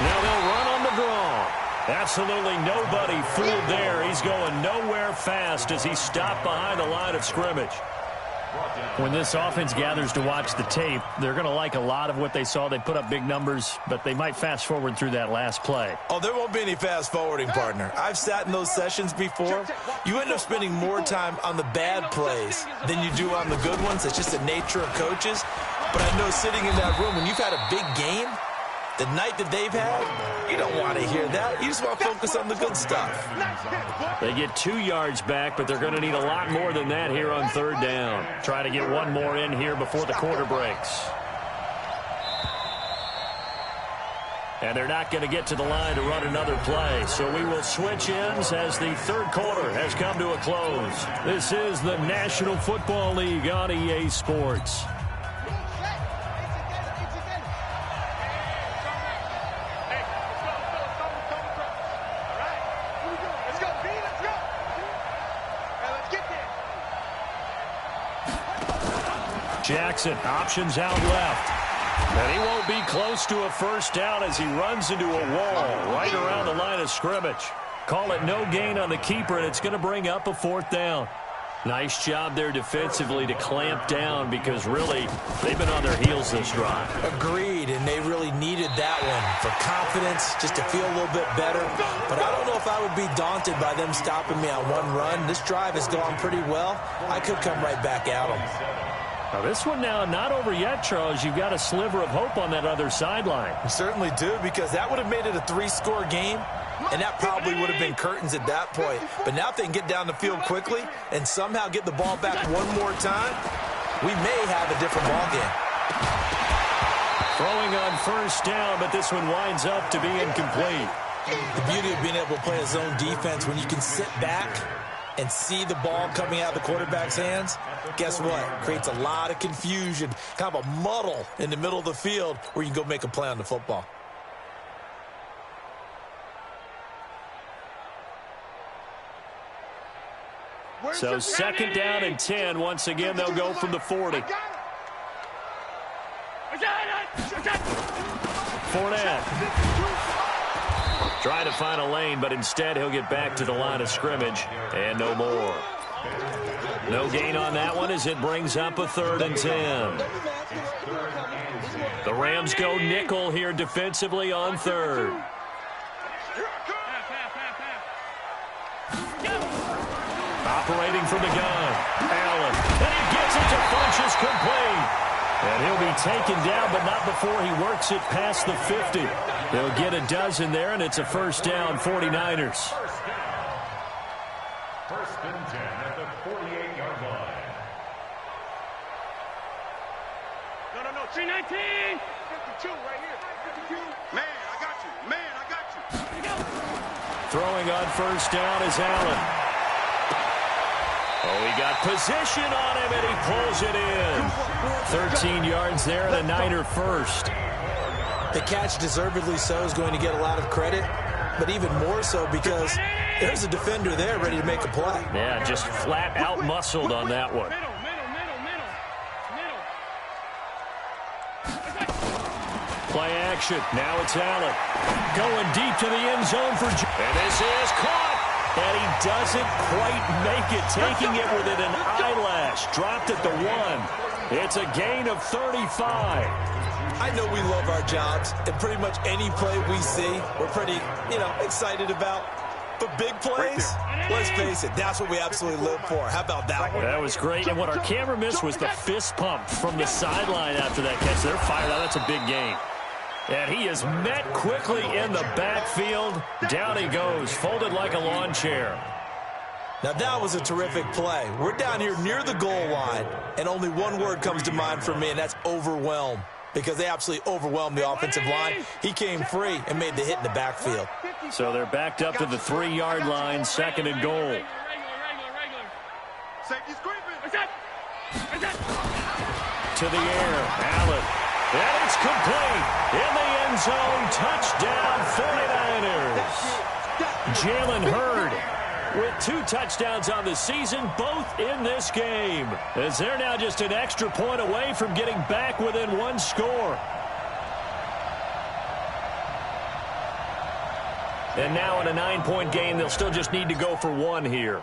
Now they'll run on the draw. Absolutely nobody fooled there. He's going nowhere fast as he stopped behind the line of scrimmage. When this offense gathers to watch the tape, they're going to like a lot of what they saw. They put up big numbers, but they might fast forward through that last play. Oh, there won't be any fast forwarding, partner. I've sat in those sessions before. You end up spending more time on the bad plays than you do on the good ones. It's just the nature of coaches. But I know sitting in that room, when you've had a big game, the night that they've had, you don't want to hear that. You just want to focus on the good stuff. They get 2 yards back, but they're going to need a lot more than that here on third down. Try to get one more in here before the quarter breaks. And they're not going to get to the line to run another play. So we will switch ends as the third quarter has come to a close. This is the National Football League on EA Sports. Jackson, options out left. And he won't be close to a first down as he runs into a wall right around the line of scrimmage. Call it no gain on the keeper, and it's going to bring up a 4th down. Nice job there defensively to clamp down because really they've been on their heels this drive. Agreed, and they really needed that one for confidence, just to feel a little bit better. But I don't know if I would be daunted by them stopping me on one run. This drive has gone pretty well. I could come right back at them. Now this one now not over yet, Charles. You've got a sliver of hope on that other sideline. You certainly do, because that would have made it a 3-score game, and that probably would have been curtains at that point. But now if they can get down the field quickly and somehow get the ball back one more time, we may have a different ball game. Throwing on first down, but this one winds up to be incomplete. The beauty of being able to play a zone defense, when you can sit back and see the ball coming out of the quarterback's hands, guess what? Creates a lot of confusion, kind of a muddle in the middle of the field where you can go make a play on the football. So second down and 10. Once again, they'll go from the 40. Fournette. Trying to find a lane, but instead he'll get back to the line of scrimmage and no more. No gain on that one as it brings up a 3rd and 10. The Rams go nickel here defensively on 3rd. Operating from the gun, Allen. And he gets it to Funchess complete. And he'll be taken down, but not before he works it past the 50. He'll get a dozen there, and it's a 1st down, 49ers. First and 10 at the 48-yard line. No, 319. 52 right here. 52. Man, I got you. Man, I got you. Throwing on 1st down is Allen. Oh, he got position on him, and he pulls it in. 13 yards there and a Niner 1st. The catch, deservedly so, is going to get a lot of credit, but even more so because there's a defender there ready to make a play. Yeah, just flat out muscled on that one. Middle. Play action. Now it's Allen. Going deep to the end zone for... And this is caught. And he doesn't quite make it, taking it within an eyelash. Dropped at the 1. It's a gain of 35. I know we love our jobs, and pretty much any play we see, we're pretty, excited about. But big plays, let's face it, that's what we absolutely live for. How about that one? That was great. And what our camera missed was the fist pump from the sideline after that catch. They're fired out. That's a big gain. And he is met quickly in the backfield. Down he goes, folded like a lawn chair. Now that was a terrific play. We're down here near the goal line, and only one word comes to mind for me, and that's overwhelm. Because they absolutely overwhelmed the offensive line. He came free and made the hit in the backfield. So they're backed up to the 3-yard line, 2nd and goal. Regular. Safety's creeping. To the air, Allen. And it's complete. In the end zone, touchdown 49ers. Jalen Hurd with 2 touchdowns on the season, both in this game. As they're now just an extra point away from getting back within 1 score. And now in a 9-point game, they'll still just need to go for 1 here.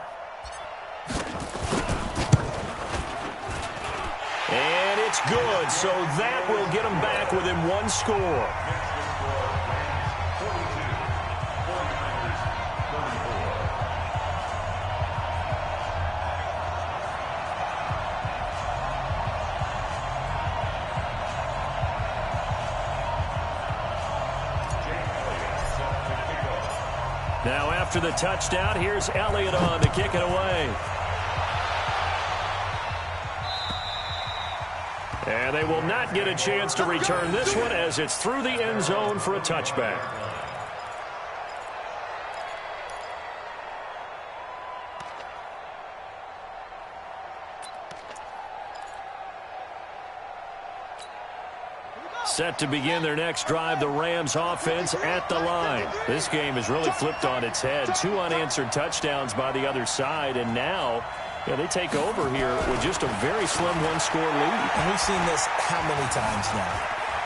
And it's good, so that will get them back within 1 score. Now after the touchdown, here's Elliott on to kick it away. And they will not get a chance to return this one as it's through the end zone for a touchback. Set to begin their next drive, the Rams offense at the line. This game has really flipped on its head. 2 unanswered touchdowns by the other side, and now they take over here with just a very slim 1-score lead. And we've seen this how many times now?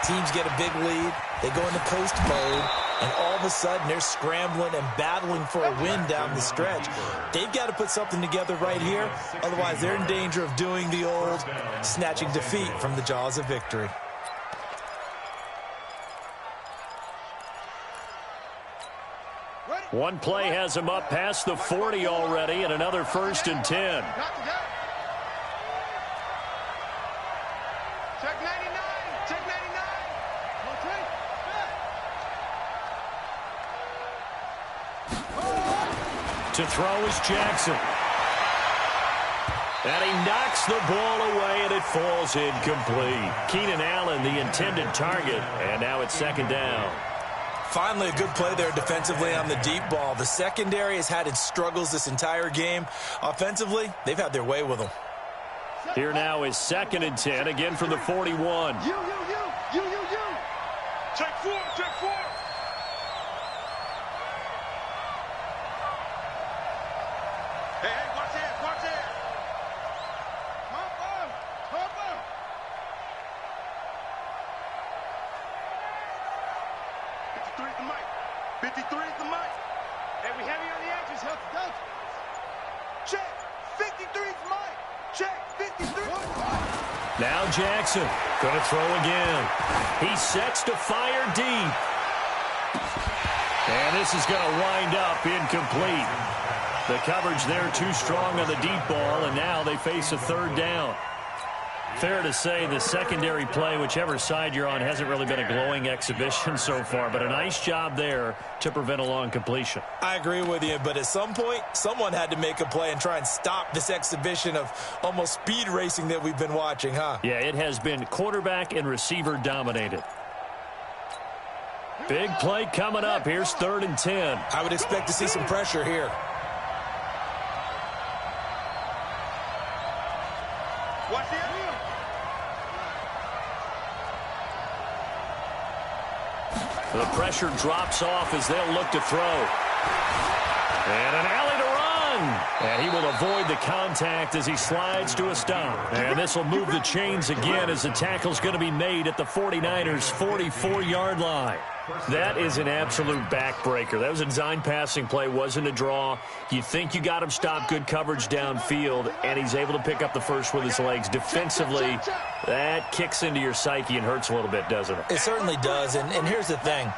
Teams get a big lead, they go into post mode, and all of a sudden they're scrambling and battling for a win down the stretch. They've got to put something together right here, otherwise they're in danger of doing the old snatching defeat from the jaws of victory. One play has him up past the 40 already, and another 1st and 10. Check 99. Check 99. To throw is Jackson. And he knocks the ball away, and it falls incomplete. Keenan Allen, the intended target, and now it's 2nd down. Finally, a good play there defensively on the deep ball. The secondary has had its struggles this entire game. Offensively, they've had their way with them. Here now is 2nd and 10, again from the 41. You. Check 4. Hey, watch it. Pump up. 53 the mic. 53 is the mic. Hey, we heavy on the edges. Help, don't. Check. 53 is mic. Check. 53. Now Jackson going to throw again. He sets to fire deep. And this is going to wind up incomplete. The coverage there too strong on the deep ball, and now they face a third down. Fair to say the secondary play, whichever side you're on, hasn't really been a glowing exhibition so far, but a nice job there to prevent a long completion. I agree with you, but at some point, someone had to make a play and try and stop this exhibition of almost speed racing that we've been watching, huh? Yeah, it has been quarterback and receiver dominated. Big play coming up. Here's 3rd and 10. I would expect to see some pressure here. Watch the end. The pressure drops off as they'll look to throw. And an alley to run. And he will avoid the contact as he slides to a stop. And this will move the chains again as the tackle's going to be made at the 49ers' 44-yard line. That is an absolute backbreaker. That was a design passing play, wasn't a draw. You think you got him stopped, good coverage downfield, and he's able to pick up the first with his legs. Defensively, that kicks into your psyche and hurts a little bit, doesn't it? It certainly does, and here's the thing.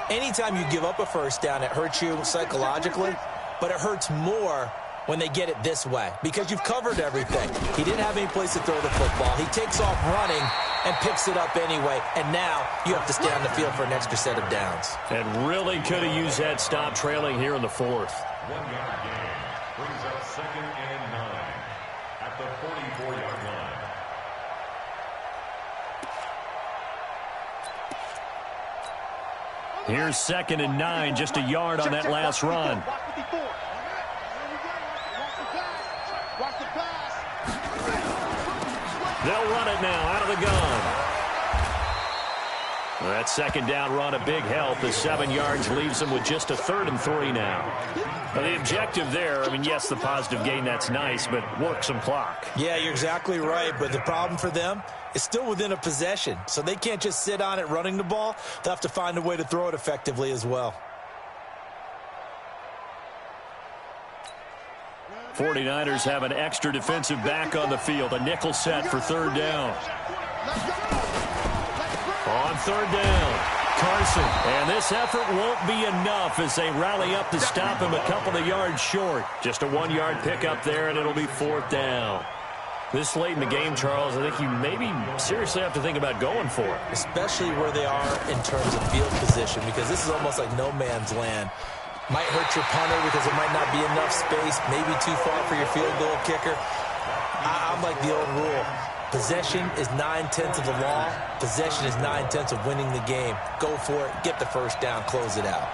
Anytime you give up a first down, it hurts you psychologically, but it hurts more when they get it this way because you've covered everything. He didn't have any place to throw the football. He takes off running and picks it up anyway, and now you have to stay on the field for an extra set of downs. And really could have used that stop trailing here in the 4th. 1-yard gain brings up 2nd and 9 at the 44-yard line. Here's 2nd and 9, just a yard on that last run. They'll run it now out of the gun. That 2nd down run, a big help. The 7 yards leaves them with just a 3rd and 3 now. The objective there, I mean, yes, the positive gain, that's nice, but work some clock. Yeah, you're exactly right, but the problem for them is still within a possession, so they can't just sit on it running the ball. They'll have to find a way to throw it effectively as well. 49ers have an extra defensive back on the field. A nickel set for 3rd down. On 3rd down, Carson. And this effort won't be enough as they rally up to stop him a couple of yards short. Just a 1-yard pickup there, and it'll be 4th down. This late in the game, Charles, I think you maybe seriously have to think about going for it. Especially where they are in terms of field position, because this is almost like no man's land. Might hurt your punter because there might not be enough space, maybe too far for your field goal kicker. I'm like the old rule. Possession is 9/10 of the law. Possession is 9/10 of winning the game. Go for it, get the first down, close it out.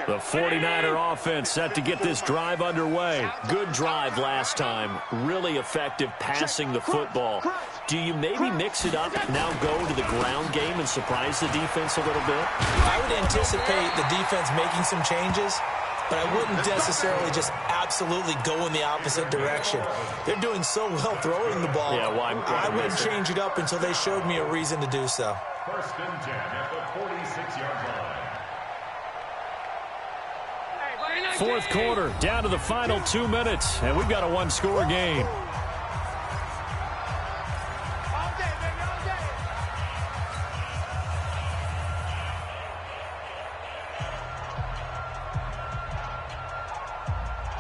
The 49er offense set to get this drive underway. Good drive last time. Really effective passing the football. Do you maybe mix it up, now go to the ground game and surprise the defense a little bit? I would anticipate the defense making some changes, but I wouldn't necessarily just absolutely go in the opposite direction. They're doing so well throwing the ball. Yeah, well, I wouldn't change it up until they showed me a reason to do so. 1st and 10 at the 46-yard line. 4th quarter, down to the final 2 minutes, and we've got a 1-score game.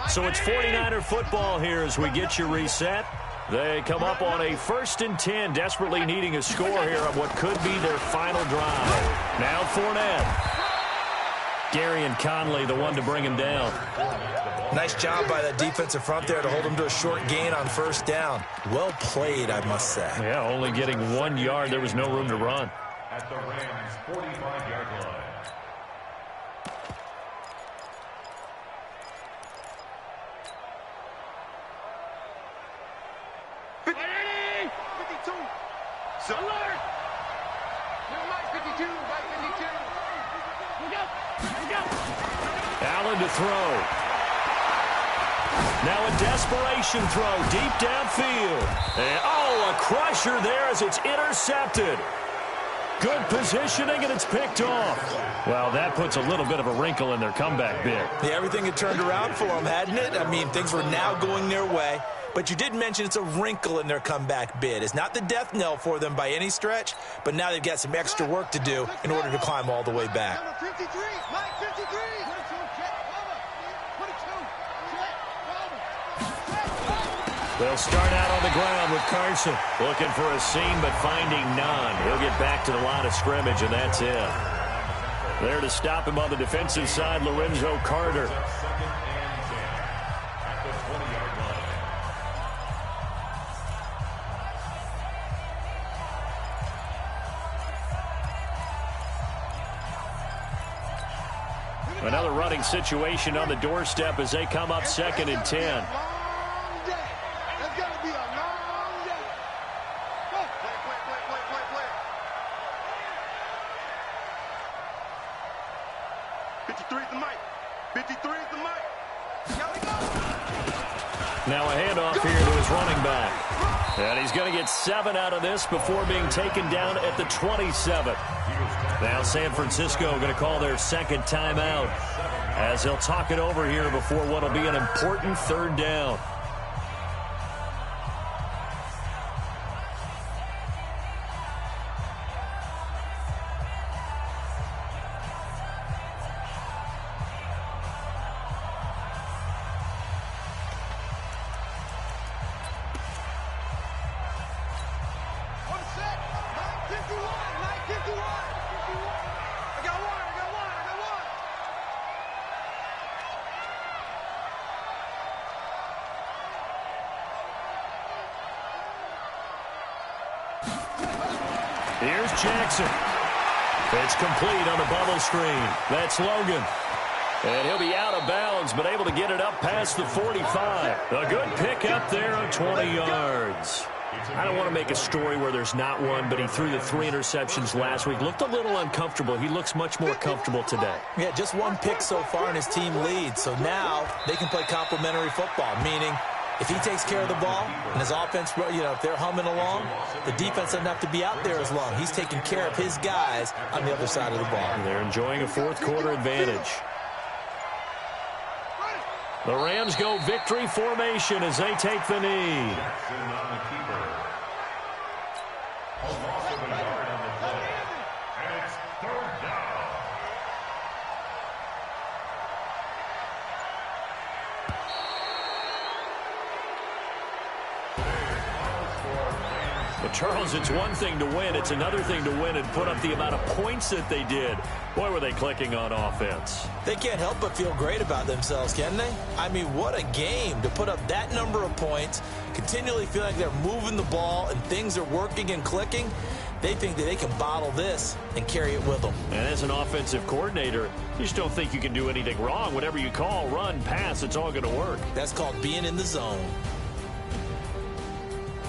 So it's 49er football here as we get you reset. They come up on a 1st and 10, desperately needing a score here on what could be their final drive. Now Fournette. Gary and Conley, the one to bring him down. Nice job by that defensive front there to hold him to a short gain on 1st down. Well played, I must say. Yeah, only getting 1 yard. There was no room to run. At the Rams' 45-yard line. 52, right 52. Allen to throw. Now a desperation throw deep downfield. And, oh, a crusher there as it's intercepted. Good positioning, and it's picked off. Well, that puts a little bit of a wrinkle in their comeback bid. Yeah, everything had turned around for them, hadn't it? I mean, things were now going their way. But you did mention it's a wrinkle in their comeback bid. It's not the death knell for them by any stretch, but now they've got some extra work to do in order to climb all the way back. Number 53, Mike 53. 22, check, cover. 22, check, cover. They'll start out on the ground with Carson. Looking for a seam, but finding none. He'll get back to the line of scrimmage, and that's it. There to stop him on the defensive side, Lorenzo Carter. Another running situation on the doorstep as they come up 2nd and 10. Long day. That's going to be a long day. Go. Play. 53 is the mic. 53 is the mic. Here we go. Now a handoff here to his running back. And he's going to get 7 out of this before being taken down at the 27. Now San Francisco going to call their second timeout as they'll talk it over here before what will be an important 3rd down. On set. 951. I got one. Here's Jackson. It's complete on the bubble screen. That's Logan. And he'll be out of bounds, but able to get it up past the 45. A good pick up there of 20 yards. I don't want to make a story where there's not one, but he threw the 3 interceptions last week. Looked a little uncomfortable. He looks much more comfortable today. Yeah, just 1 pick so far, and his team leads. So now they can play complementary football, meaning if he takes care of the ball and his offense, if they're humming along, the defense doesn't have to be out there as long. He's taking care of his guys on the other side of the ball. They're enjoying a 4th quarter advantage. The Rams go victory formation as they take the knee. But Charles, it's one thing to win. It's another thing to win and put up the amount of points that they did. Boy, were they clicking on offense. They can't help but feel great about themselves, can they? I mean, what a game to put up that number of points, continually feel like they're moving the ball and things are working and clicking. They think that they can bottle this and carry it with them. And as an offensive coordinator, you just don't think you can do anything wrong. Whatever you call, run, pass, it's all going to work. That's called being in the zone.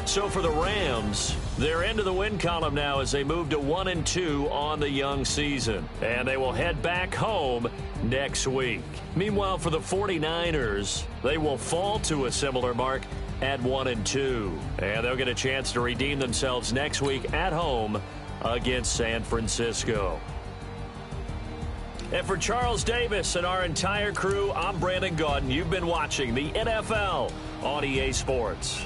So for the Rams, they're into the win column now as they move to 1-2 on the young season. And they will head back home next week. Meanwhile, for the 49ers, they will fall to a similar mark at 1-2. And they'll get a chance to redeem themselves next week at home against San Francisco. And for Charles Davis and our entire crew, I'm Brandon Gaudin. You've been watching the NFL on EA Sports.